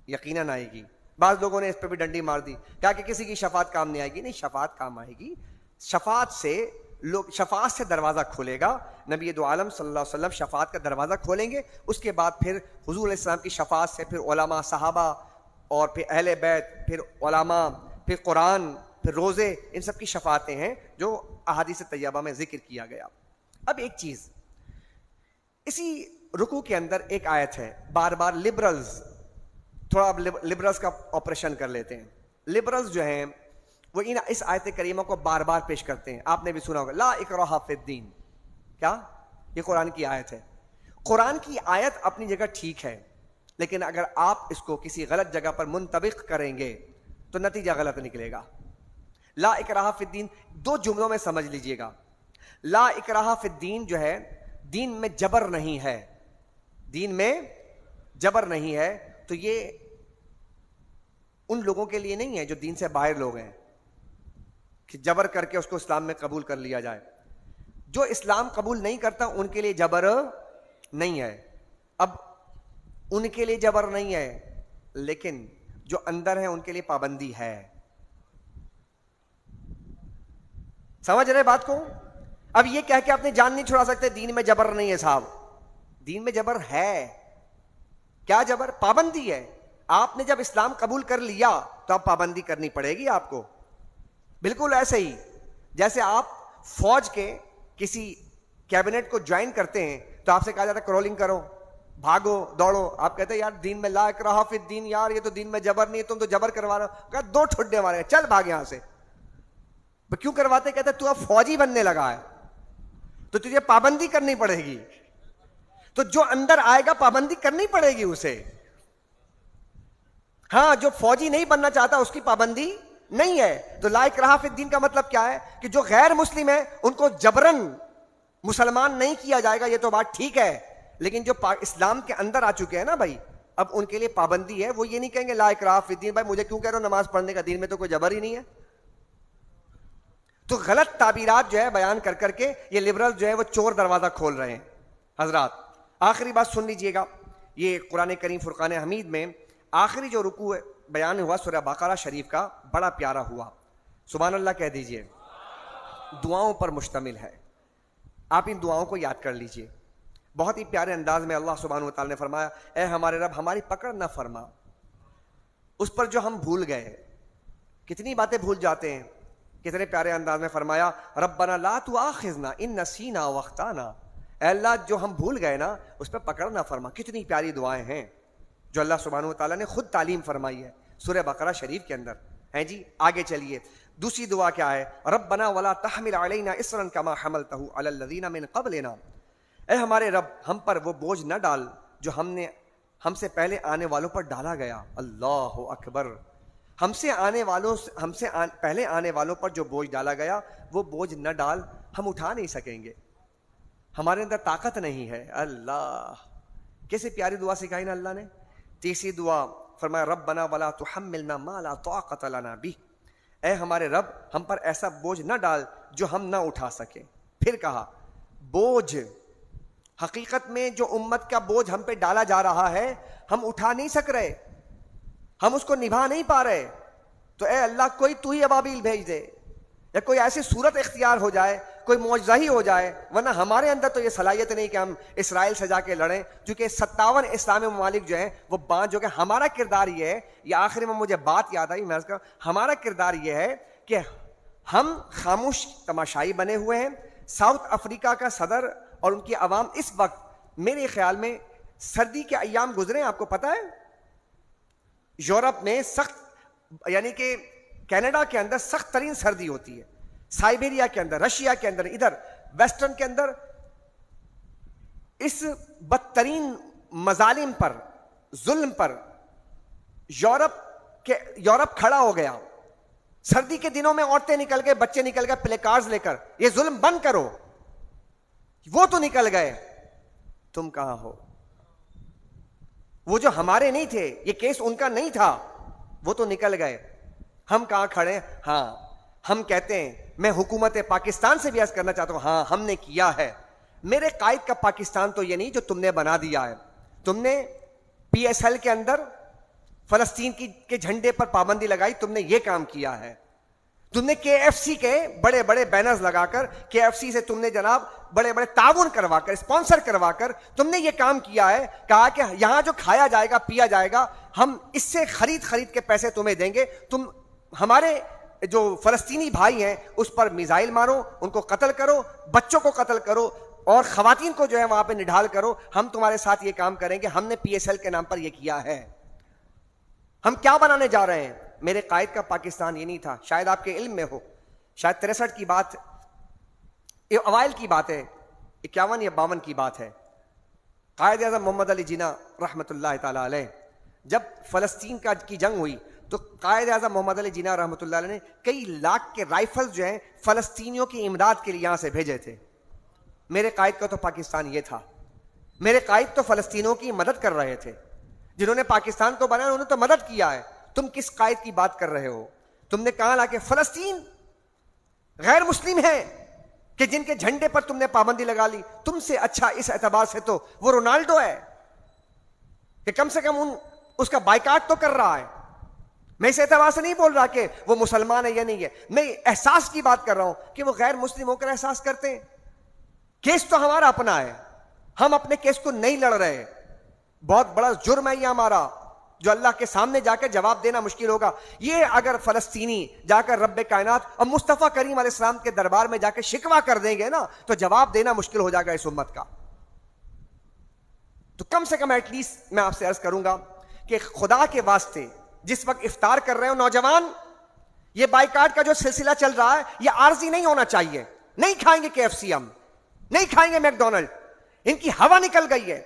یقیناً آئے گی. بعض لوگوں نے اس پہ بھی ڈنڈی مار دی, کہا کہ کسی کی شفاعت کام نہیں آئے گی. نہیں, شفاعت کام آئے گی. شفاعت سے دروازہ کھولے گا. نبی دو عالم صلی اللہ علیہ وسلم شفاعت کا دروازہ کھولیں گے. اس کے بعد پھر حضور علیہ السلام کی شفاعت سے پھر علماء, صحابہ, اور پھر اہل بیت, پھر علماء, پھر قرآن, پھر روزے, ان سب کی شفاعتیں ہیں جو احادیث طیبہ میں ذکر کیا گیا. اب ایک چیز اسی رکوع کے اندر ایک آیت ہے, بار بار لبرلز, تھوڑا اب لبرلز کا آپریشن کر لیتے ہیں. لبرلز جو ہیں وہ اس آیت کریمہ کو بار بار پیش کرتے ہیں. آپ نے بھی سنا ہوگا لا اکراہ فی الدین. کیا؟ یہ قرآن کی آیت ہے. قرآن کی آیت اپنی جگہ ٹھیک ہے, لیکن اگر آپ اس کو کسی غلط جگہ پر منطبق کریں گے تو نتیجہ غلط نکلے گا. لا اکراہ فی الدین 2 جملوں میں سمجھ لیجئے گا. لا اکراہ فی الدین جو ہے, دین میں جبر نہیں ہے, دین میں جبر نہیں ہے. تو یہ ان لوگوں کے لیے نہیں ہے جو دین سے باہر لوگ ہیں کہ جبر کر کے اس کو اسلام میں قبول کر لیا جائے. جو اسلام قبول نہیں کرتا ان کے لیے جبر نہیں ہے. اب ان کے لیے جبر نہیں ہے, لیکن جو اندر ہیں ان کے لیے پابندی ہے. سمجھ رہے بات کو؟ اب یہ کہہ کے اپنی جان نہیں چھڑا سکتے دین میں جبر نہیں ہے صاحب. دین میں جبر ہے. کیا جبر؟ پابندی ہے. آپ نے جب اسلام قبول کر لیا تو اب پابندی کرنی پڑے گی آپ کو. بالکل ایسے ہی جیسے آپ فوج کے کسی کیبنٹ کو جوائن کرتے ہیں تو آپ سے کہا جاتا ہے کرولنگ کرو، بھاگو، دوڑو. آپ کہتے ہیں یار دین میں لا اکراہ فی الدین، یار یہ تو دین میں جبر نہیں ہے، تم تو جبر کروا رہے ہو. کہا دو ٹھڈے مارے، چل بھاگ یہاں سے. کیوں کرواتے؟ کہتے تو اب فوجی بننے لگا ہے تو تجھے پابندی کرنی پڑے گی. تو جو اندر آئے گا پابندی کرنی پڑے گی اسے. ہاں جو فوجی نہیں بننا چاہتا اس کی پابندی نہیں ہے. تو لا اکراہ فی الدین کا مطلب کیا ہے کہ جو غیر مسلم ہے ان کو جبرن مسلمان نہیں کیا جائے گا، یہ تو بات ٹھیک ہے. لیکن جو اسلام کے اندر آ چکے ہیں نا بھائی، اب ان کے لیے پابندی ہے. وہ یہ نہیں کہیں گے لا اکراہ فی الدین، بھائی مجھے کیوں کہہ رہے ہو نماز پڑھنے کا، دین میں تو کوئی جبر ہی نہیں ہے. تو غلط تعبیرات جو ہے بیان کر کر کے یہ لبرل جو ہے وہ چور دروازہ کھول رہے ہیں. حضرات آخری بات سن لیجئے گا. یہ قرآن کریم فرقان حمید میں آخری جو رکوع بیان ہوا سورہ بقرہ شریف کا بڑا پیارا ہوا. سبحان اللہ کہہ دیجئے. دعاؤں پر مشتمل ہے. آپ ان دعاؤں کو یاد کر لیجئے. بہت ہی پیارے انداز میں اللہ سبحانہ و تعالی نے فرمایا اے ہمارے رب ہماری پکڑ نہ فرما اس پر جو ہم بھول گئے. کتنی باتیں بھول جاتے ہیں. کتنے پیارے انداز میں فرمایا ربنا لا تؤاخذنا ان نسینا واخطانا. اے اللہ جو ہم بھول گئے نا اس پہ پکڑ نہ فرما. کتنی پیاری دعائیں ہیں جو اللہ سبحانہ و تعالیٰ نے خود تعلیم فرمائی ہے سورہ بقرہ شریف کے اندر ہیں. جی آگے چلیے. دوسری دعا کیا ہے؟ ربنا ولا تحمل علینا اصرا کما حملتہ علی الذین من قبلنا. اے ہمارے رب ہم پر وہ بوجھ نہ ڈال جو ہم سے پہلے آنے والوں پر ڈالا گیا. اللہ اکبر. ہم سے پہلے آنے والوں پر جو بوجھ ڈالا گیا وہ بوجھ نہ ڈال. ہم اٹھا نہیں سکیں گے، ہمارے اندر طاقت نہیں ہے. اللہ کیسے پیاری دعا سکھائی نا اللہ نے. تیسری دعا فرمایا ربنا ولا تحملنا ما لا طاقت لنا به. اے ہمارے رب ہم پر ایسا بوجھ نہ ڈال جو ہم نہ اٹھا سکیں. پھر کہا بوجھ، حقیقت میں جو امت کا بوجھ ہم پہ ڈالا جا رہا ہے ہم اٹھا نہیں سک رہے، ہم اس کو نبھا نہیں پا رہے. تو اے اللہ کوئی تو ہی ابابیل بھیج دے یا کوئی ایسی صورت اختیار ہو جائے، کوئی معجزہ ہی ہو جائے، ورنہ ہمارے اندر تو یہ صلاحیت نہیں کہ ہم اسرائیل سے جا کے لڑیں. کیونکہ 57 اسلامی ممالک جو ہیں وہ بانٹ جو کہ ہمارا کردار یہ ہے. یہ آخری میں مجھے بات یاد آئی، میں ہمارا کردار یہ ہے کہ ہم خاموش تماشائی بنے ہوئے ہیں. ساؤتھ افریقہ کا صدر اور ان کی عوام اس وقت میرے خیال میں سردی کے ایام گزرے ہیں. آپ کو پتا ہے یورپ میں سخت، یعنی کہ کینیڈا کے اندر سخت ترین سردی ہوتی ہے، سائبیریا کے اندر، رشیا کے اندر، ادھر ویسٹرن کے اندر اس بدترین مظالم پر، ظلم پر یورپ کھڑا ہو گیا. سردی کے دنوں میں عورتیں نکل گئے، بچے نکل گئے پلے کارڈز لے کر یہ ظلم بند کرو. وہ تو نکل گئے، تم کہاں ہو؟ وہ جو ہمارے نہیں تھے، یہ کیس ان کا نہیں تھا، وہ تو نکل گئے. ہم کہاں کھڑے؟ ہاں ہم کہتے ہیں، میں حکومت پاکستان سے بھی عرض کرنا چاہتا ہوں ہاں ہم نے کیا ہے. میرے قائد کا پاکستان تو یہ نہیں جو تم نے بنا دیا ہے. تم نے PSL کے اندر فلسطین کے جھنڈے پر پابندی لگائی، تم نے یہ کام کیا ہے. تم نے KFC کے بڑے بڑے بینرز لگا کر، KFC سے تم نے جناب بڑے بڑے تعاون کروا کر، اسپانسر کروا کر تم نے یہ کام کیا ہے. کہا کہ یہاں جو کھایا جائے گا پیا جائے گا ہم اس سے خرید کے پیسے تمہیں دیں گے. تم ہمارے جو فلسطینی بھائی ہیں اس پر میزائل مارو، ان کو قتل کرو، بچوں کو قتل کرو اور خواتین کو جو ہے وہاں پہ نڈھال کرو. ہم تمہارے ساتھ یہ کام کریں گے. ہم نے PSL کے نام پر یہ کیا ہے. ہم کیا بنانے جا رہے ہیں؟ میرے قائد کا پاکستان یہ نہیں تھا. شاید آپ کے علم میں ہو، شاید 63 کی بات، اوائل کی بات ہے، 51 یا 52 کی بات ہے. قائد اعظم محمد علی جناح رحمۃ اللہ تعالی علیہ جب فلسطین کی جنگ ہوئی تو قائد اعظم محمد علی جناح رحمۃ اللہ علیہ نے کئی لاکھ کے رائفل جو ہیں فلسطینیوں کی امداد کے لیے یہاں سے بھیجے تھے. میرے قائد کا تو پاکستان یہ تھا. میرے قائد تو فلسطینیوں کی مدد کر رہے تھے. جنہوں نے پاکستان کو بنایا انہوں نے تو مدد کیا ہے. تم کس قائد کی بات کر رہے ہو؟ تم نے کہا لا کہ فلسطین غیر مسلم ہے کہ جن کے جھنڈے پر تم نے پابندی لگا لی. تم سے اچھا اس اعتبار سے تو وہ رونالڈو ہے کہ کم سے کم اس کا بائیکاٹ تو کر رہا ہے. میں اس اعتبار سے نہیں بول رہا کہ وہ مسلمان ہے یا نہیں ہے، میں احساس کی بات کر رہا ہوں کہ وہ غیر مسلم ہو کر احساس کرتے ہیں. کیس تو ہمارا اپنا ہے، ہم اپنے کیس کو نہیں لڑ رہے. بہت بڑا جرم ہے یہ ہمارا، جو اللہ کے سامنے جا کر جواب دینا مشکل ہوگا. یہ اگر فلسطینی جا کر رب کائنات اور مصطفیٰ کریم علیہ السلام کے دربار میں جا کے شکوہ کر دیں گے نا تو جواب دینا مشکل ہو جائے گا اس امت کا. تو کم سے کم ایٹ لیسٹ میں آپ سے عرض کروں گا کہ خدا کے واسطے جس وقت افطار کر رہے ہو نوجوان، یہ بائیکاٹ کا جو سلسلہ چل رہا ہے یہ عارضی نہیں ہونا چاہیے. نہیں کھائیں گے KFC، ہم نہیں کھائیں گے میک ڈونلڈ. ان کی ہوا نکل گئی ہے،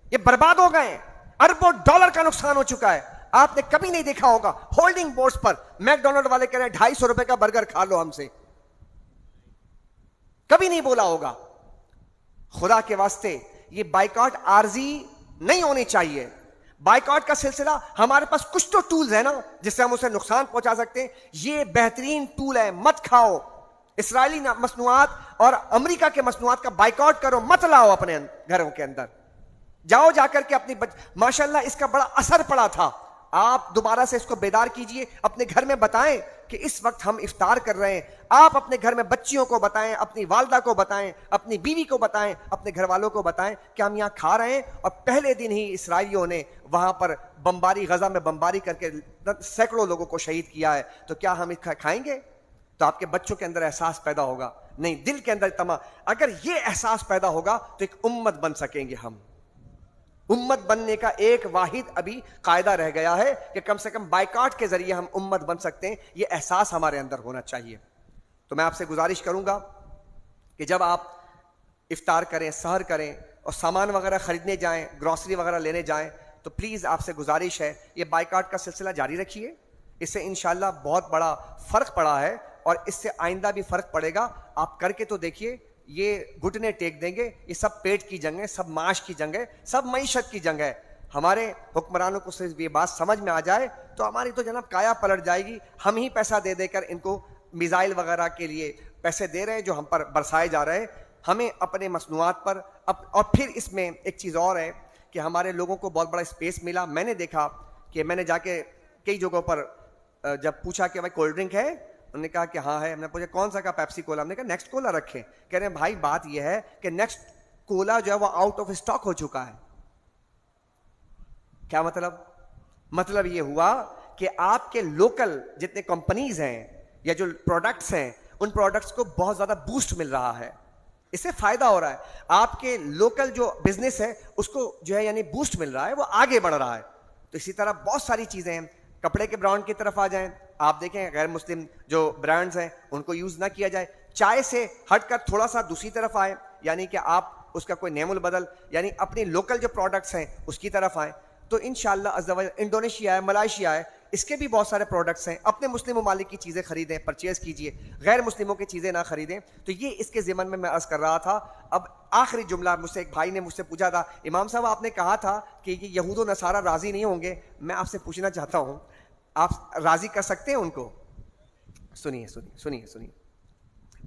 یہ برباد ہو گئے ہیں. اربوں ڈالر کا نقصان ہو چکا ہے. آپ نے کبھی نہیں دیکھا ہوگا ہولڈنگ بورڈز پر میک ڈونلڈ والے کہہ رہے ہیں 250 روپے کا برگر کھا لو ہم سے، کبھی نہیں بولا ہوگا. خدا کے واسطے یہ بائیکاٹ عارضی نہیں ہونی چاہیے. بائیکاٹ کا سلسلہ، ہمارے پاس کچھ تو ٹولز ہیں نا جس سے ہم اسے نقصان پہنچا سکتے ہیں. یہ بہترین ٹول ہے. مت کھاؤ اسرائیلی مصنوعات اور امریکہ کے مصنوعات کا بائیکاٹ کرو، مت لاؤ اپنے گھروں کے اندر. جاؤ جا کر کے اپنی ماشاءاللہ اس کا بڑا اثر پڑا تھا. آپ دوبارہ سے اس کو بیدار کیجئے، اپنے گھر میں بتائیں کہ اس وقت ہم افطار کر رہے ہیں. آپ اپنے گھر میں بچیوں کو بتائیں، اپنی والدہ کو بتائیں، اپنی بیوی کو بتائیں، اپنے گھر والوں کو بتائیں کہ ہم یہاں کھا رہے ہیں. اور پہلے دن ہی اسرائیلیوں نے وہاں پر بمباری، غزہ میں بمباری کر کے سینکڑوں لوگوں کو شہید کیا ہے. تو کیا ہم کھائیں گے؟ تو آپ کے بچوں کے اندر احساس پیدا ہوگا. نہیں، دل کے اندر اگر یہ احساس پیدا ہوگا تو ایک امت بن سکیں گے. ہم امت بننے کا ایک واحد ابھی قاعدہ رہ گیا ہے کہ کم سے کم بائیکاٹ کے ذریعے ہم امت بن سکتے ہیں. یہ احساس ہمارے اندر ہونا چاہیے. تو میں آپ سے گزارش کروں گا کہ جب آپ افطار کریں، سحر کریں اور سامان وغیرہ خریدنے جائیں، گروسری وغیرہ لینے جائیں، تو پلیز آپ سے گزارش ہے یہ بائیکاٹ کا سلسلہ جاری رکھیے. اس سے انشاءاللہ بہت بڑا فرق پڑا ہے اور اس سے آئندہ بھی فرق پڑے گا. آپ کر کے تو دیکھیے، یہ گھٹنے ٹیک دیں گے. یہ سب پیٹ کی جنگ ہے، سب معاش کی جنگ ہے، سب معیشت کی جنگ ہے. ہمارے حکمرانوں کو صرف یہ بات سمجھ میں آ جائے تو ہماری تو جناب کایا پلٹ جائے گی. ہم ہی پیسہ دے دے کر ان کو میزائل وغیرہ کے لیے پیسے دے رہے ہیں جو ہم پر برسائے جا رہے ہیں. ہمیں اپنے مصنوعات پر اور پھر اس میں ایک چیز اور ہے کہ ہمارے لوگوں کو بہت بڑا اسپیس ملا. میں نے دیکھا کہ میں نے جا کے کئی جگہوں پر جب پوچھا کہ بھائی کولڈ ڈرنک ہے، انہوں نے کہا کہ ہاں ہے. ہم نے پوچھا کون سا؟ کا پیپسی کولا. ہم نے کہا نیکسٹ کولا رکھیں. کہہ رہے ہیں بھائی بات یہ ہے کہ نیکسٹ کولا جو ہے وہ آؤٹ آف اسٹاک ہو چکا ہے. کیا مطلب؟ مطلب یہ ہوا کہ آپ کے لوکل جتنے کمپنیز ہیں یا جو پروڈکٹس ہیں ان پروڈکٹس کو بہت زیادہ بوسٹ مل رہا ہے. اس سے فائدہ ہو رہا ہے. آپ کے لوکل جو بزنس ہے اس کو جو ہے یعنی بوسٹ مل رہا ہے، وہ آگے بڑھ رہا ہے. تو اسی طرح بہت ساری چیزیں ہیں. کپڑے کے برانڈ کی طرف آ جائیں، آپ دیکھیں غیر مسلم جو برانڈز ہیں ان کو یوز نہ کیا جائے. چائے سے ہٹ کر تھوڑا سا دوسری طرف آئے، یعنی کہ آپ اس کا کوئی نیم البدل یعنی اپنی لوکل جو پروڈکٹس ہیں اس کی طرف آئیں. تو انشاءاللہ عز و جل انڈونیشیا ہے، ملائیشیا ہے، اس کے بھی بہت سارے پروڈکٹس ہیں. اپنے مسلم ممالک کی چیزیں خریدیں، پرچیز کیجئے، غیر مسلموں کی چیزیں نہ خریدیں. تو یہ اس کے ضمن میں عرض کر رہا تھا. اب آخری جملہ، مجھ سے ایک بھائی نے مجھ سے پوچھا تھا امام صاحب آپ نے کہا تھا کہ یہ یہود و نصارہ راضی نہیں ہوں گے. میں آپ سے پوچھنا چاہتا ہوں آپ راضی کر سکتے ہیں ان کو؟ سنیے سنیے سنیے سنیے.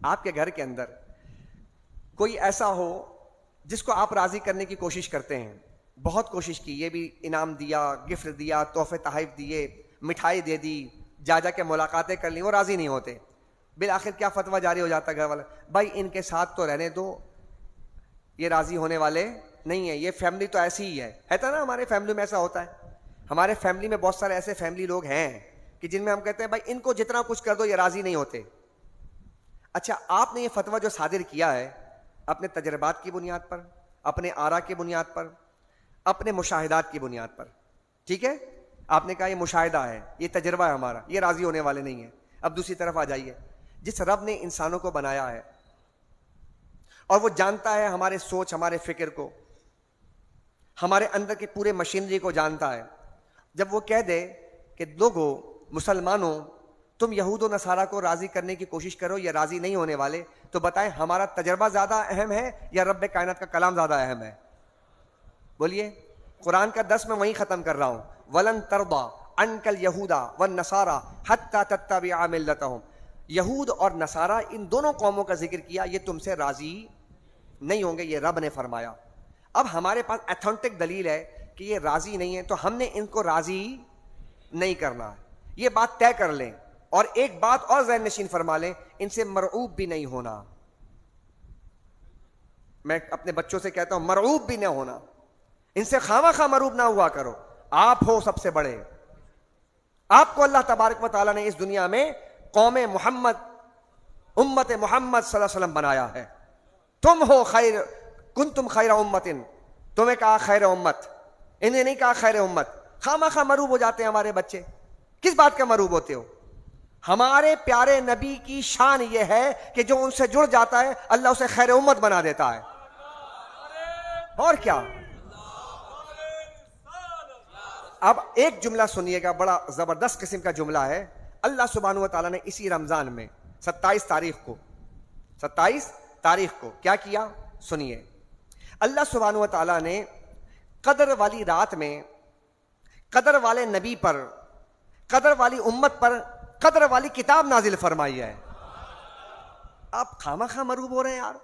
آپ کے گھر کے اندر کوئی ایسا ہو جس کو آپ راضی کرنے کی کوشش کرتے ہیں، بہت کوشش کی، یہ بھی انعام دیا، گفٹ دیا، تحفے تحائف دیے، مٹھائی دے دی، جا جا کے ملاقاتیں کر لیں، وہ راضی نہیں ہوتے. بالآخر کیا فتویٰ جاری ہو جاتا ہے گھر والا، بھائی ان کے ساتھ تو رہنے دو، یہ راضی ہونے والے نہیں ہیں، یہ فیملی تو ایسی ہی ہے نا. ہمارے فیملی میں ایسا ہوتا ہے. ہمارے فیملی میں بہت سارے ایسے فیملی لوگ ہیں کہ جن میں ہم کہتے ہیں بھائی ان کو جتنا کچھ کر دو یہ راضی نہیں ہوتے. اچھا آپ نے یہ فتویٰ جو صادر کیا ہے اپنے تجربات کی بنیاد پر، اپنے آراء کی بنیاد پر، اپنے مشاہدات کی بنیاد پر، ٹھیک ہے، آپ نے کہا یہ مشاہدہ ہے، یہ تجربہ ہے ہمارا، یہ راضی ہونے والے نہیں ہیں. اب دوسری طرف آ جائیے، جس رب نے انسانوں کو بنایا ہے اور وہ جانتا ہے ہمارے سوچ، ہمارے فکر کو، ہمارے اندر کے پورے مشینری کو جانتا ہے. جب وہ کہہ دے کہ لوگوں مسلمانوں تم یہود و نصارہ کو راضی کرنے کی کوشش کرو، یہ راضی نہیں ہونے والے، تو بتائیں ہمارا تجربہ زیادہ اہم ہے یا رب کائنات کا کلام زیادہ اہم ہے؟ بولیے. قرآن کا درس میں وہیں ختم کر رہا ہوں. وَلَن تَرْضَىٰ عَنْكَ الْيَهُودَ وَالنَّصَارَىٰ حَتَّىٰ تَتَّبِعَ مِلَّتَهُمْ. یہود اور نصارہ ان دونوں قوموں کا ذکر کیا، یہ تم سے راضی نہیں ہوں گے، یہ رب نے فرمایا. اب ہمارے پاس ایتھنٹک دلیل ہے کہ یہ راضی نہیں ہے، تو ہم نے ان کو راضی نہیں کرنا ہے. یہ بات طے کر لیں، اور ایک بات اور ذہن نشین فرما لیں، ان سے مرعوب بھی نہیں ہونا. میں اپنے بچوں سے کہتا ہوں مرعوب بھی نہ ہونا، ان سے خواہ خواہ مرعوب نہ ہوا کرو. آپ ہو سب سے بڑے، آپ کو اللہ تبارک و تعالیٰ نے اس دنیا میں قوم محمد، امت محمد صلی اللہ علیہ وسلم بنایا ہے. تم ہو خیر، کنتم خیر امت، تمہیں کہا خیر امت، انہیں نہیں کہا خیر امت. خواہ خواہ مرعوب ہو جاتے ہیں ہمارے بچے. کس بات کا مرعوب ہوتے ہو؟ ہمارے پیارے نبی کی شان یہ ہے کہ جو ان سے جڑ جاتا ہے اللہ اسے خیر امت بنا دیتا ہے. اور کیا. اب ایک جملہ سنیے گا، بڑا زبردست قسم کا جملہ ہے. اللہ سبحانہ و تعالیٰ نے اسی رمضان میں 27 تاریخ کو کیا کیا سنیے. اللہ سبحانہ و تعالیٰ نے قدر والی رات میں قدر والے نبی پر، قدر والی امت پر قدر والی کتاب نازل فرمائی ہے. آپ خامہ خواہ مرعوب ہو رہے ہیں یار.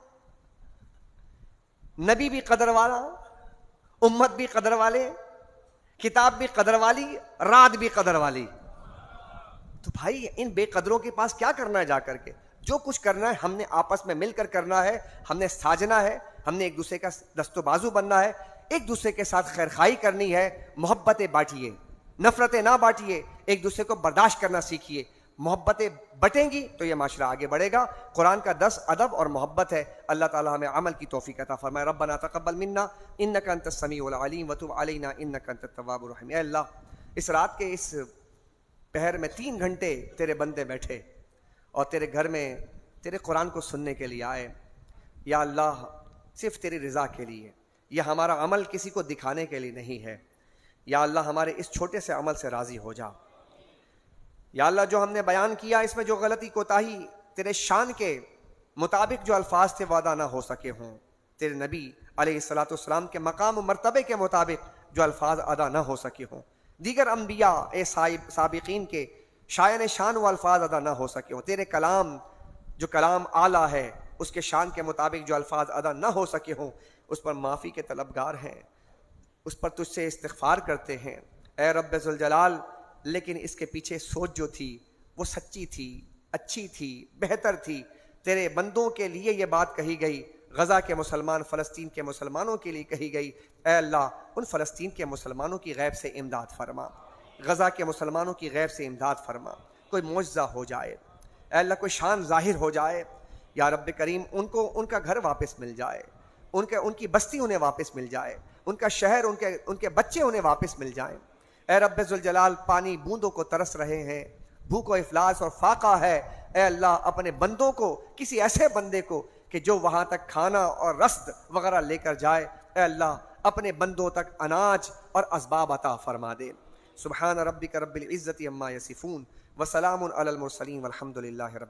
نبی بھی قدر والا، امت بھی قدر والے، کتاب بھی قدر والی، رات بھی قدر والی. تو بھائی ان بے قدروں کے پاس کیا کرنا ہے جا کر کے؟ جو کچھ کرنا ہے ہم نے آپس میں مل کر کرنا ہے، ہم نے ساجنا ہے، ہم نے ایک دوسرے کا دست و بازو بننا ہے، ایک دوسرے کے ساتھ خیرخواہی کرنی ہے. محبتیں بانٹیے، نفرتیں نہ بانٹیے، ایک دوسرے کو برداشت کرنا سیکھیے. محبتیں بٹیں گی تو یہ معاشرہ آگے بڑھے گا. قرآن کا 10 ادب اور محبت ہے. اللہ تعالی ہمیں عمل کی توفیق عطا فرمائے. ربنا تقبل منا انک انت السمیع العلیم وتب علینا انک انت التواب الرحیم. اے اللہ، اس رات کے اس پہر میں 3 گھنٹے تیرے بندے بیٹھے اور تیرے گھر میں تیرے قرآن کو سننے کے لیے آئے. یا اللہ، صرف تیری رضا کے لیے. یہ ہمارا عمل کسی کو دکھانے کے لیے نہیں ہے. یا اللہ ہمارے اس چھوٹے سے عمل سے راضی ہو جا. یا اللہ جو ہم نے بیان کیا اس میں جو غلطی کوتاہی تیرے شان کے مطابق جو الفاظ تھے وعدہ نہ ہو سکے ہوں، تیرے نبی علیہ الصلوۃ والسلام کے مقام و مرتبے کے مطابق جو الفاظ ادا نہ ہو سکے ہوں، دیگر انبیاء سابقین کے شایان شان و الفاظ ادا نہ ہو سکے ہوں، تیرے کلام جو کلام اعلیٰ ہے اس کے شان کے مطابق جو الفاظ ادا نہ ہو سکے ہوں، اس پر معافی کے طلبگار ہیں، اس پر تجھ سے استغفار کرتے ہیں. اے رب ذوالجلال، لیکن اس کے پیچھے سوچ جو تھی وہ سچی تھی، اچھی تھی، بہتر تھی. تیرے بندوں کے لیے یہ بات کہی گئی، غزہ کے مسلمان، فلسطین کے مسلمانوں کے لیے کہی گئی. اے اللہ ان فلسطین کے مسلمانوں کی غیب سے امداد فرما، غزہ کے مسلمانوں کی غیب سے امداد فرما. کوئی معجزہ ہو جائے اے اللہ، کوئی شان ظاہر ہو جائے یا رب کریم، ان کو ان کا گھر واپس مل جائے، ان کی بستی انہیں واپس مل جائے، ان کا شہر، ان کے بچے انہیں واپس مل جائیں. اے رب ذوالجلال، پانی بوندوں کو ترس رہے ہیں، بھوک و افلاس اور فاقہ ہے. اے اللہ اپنے بندوں کو، کسی ایسے بندے کو کہ جو وہاں تک کھانا اور رسد وغیرہ لے کر جائے، اے اللہ اپنے بندوں تک اناج اور اسباب عطا فرما دے. سبحان ربک رب العزت عما یصفون وسلام علی المرسلین والحمد للہ رب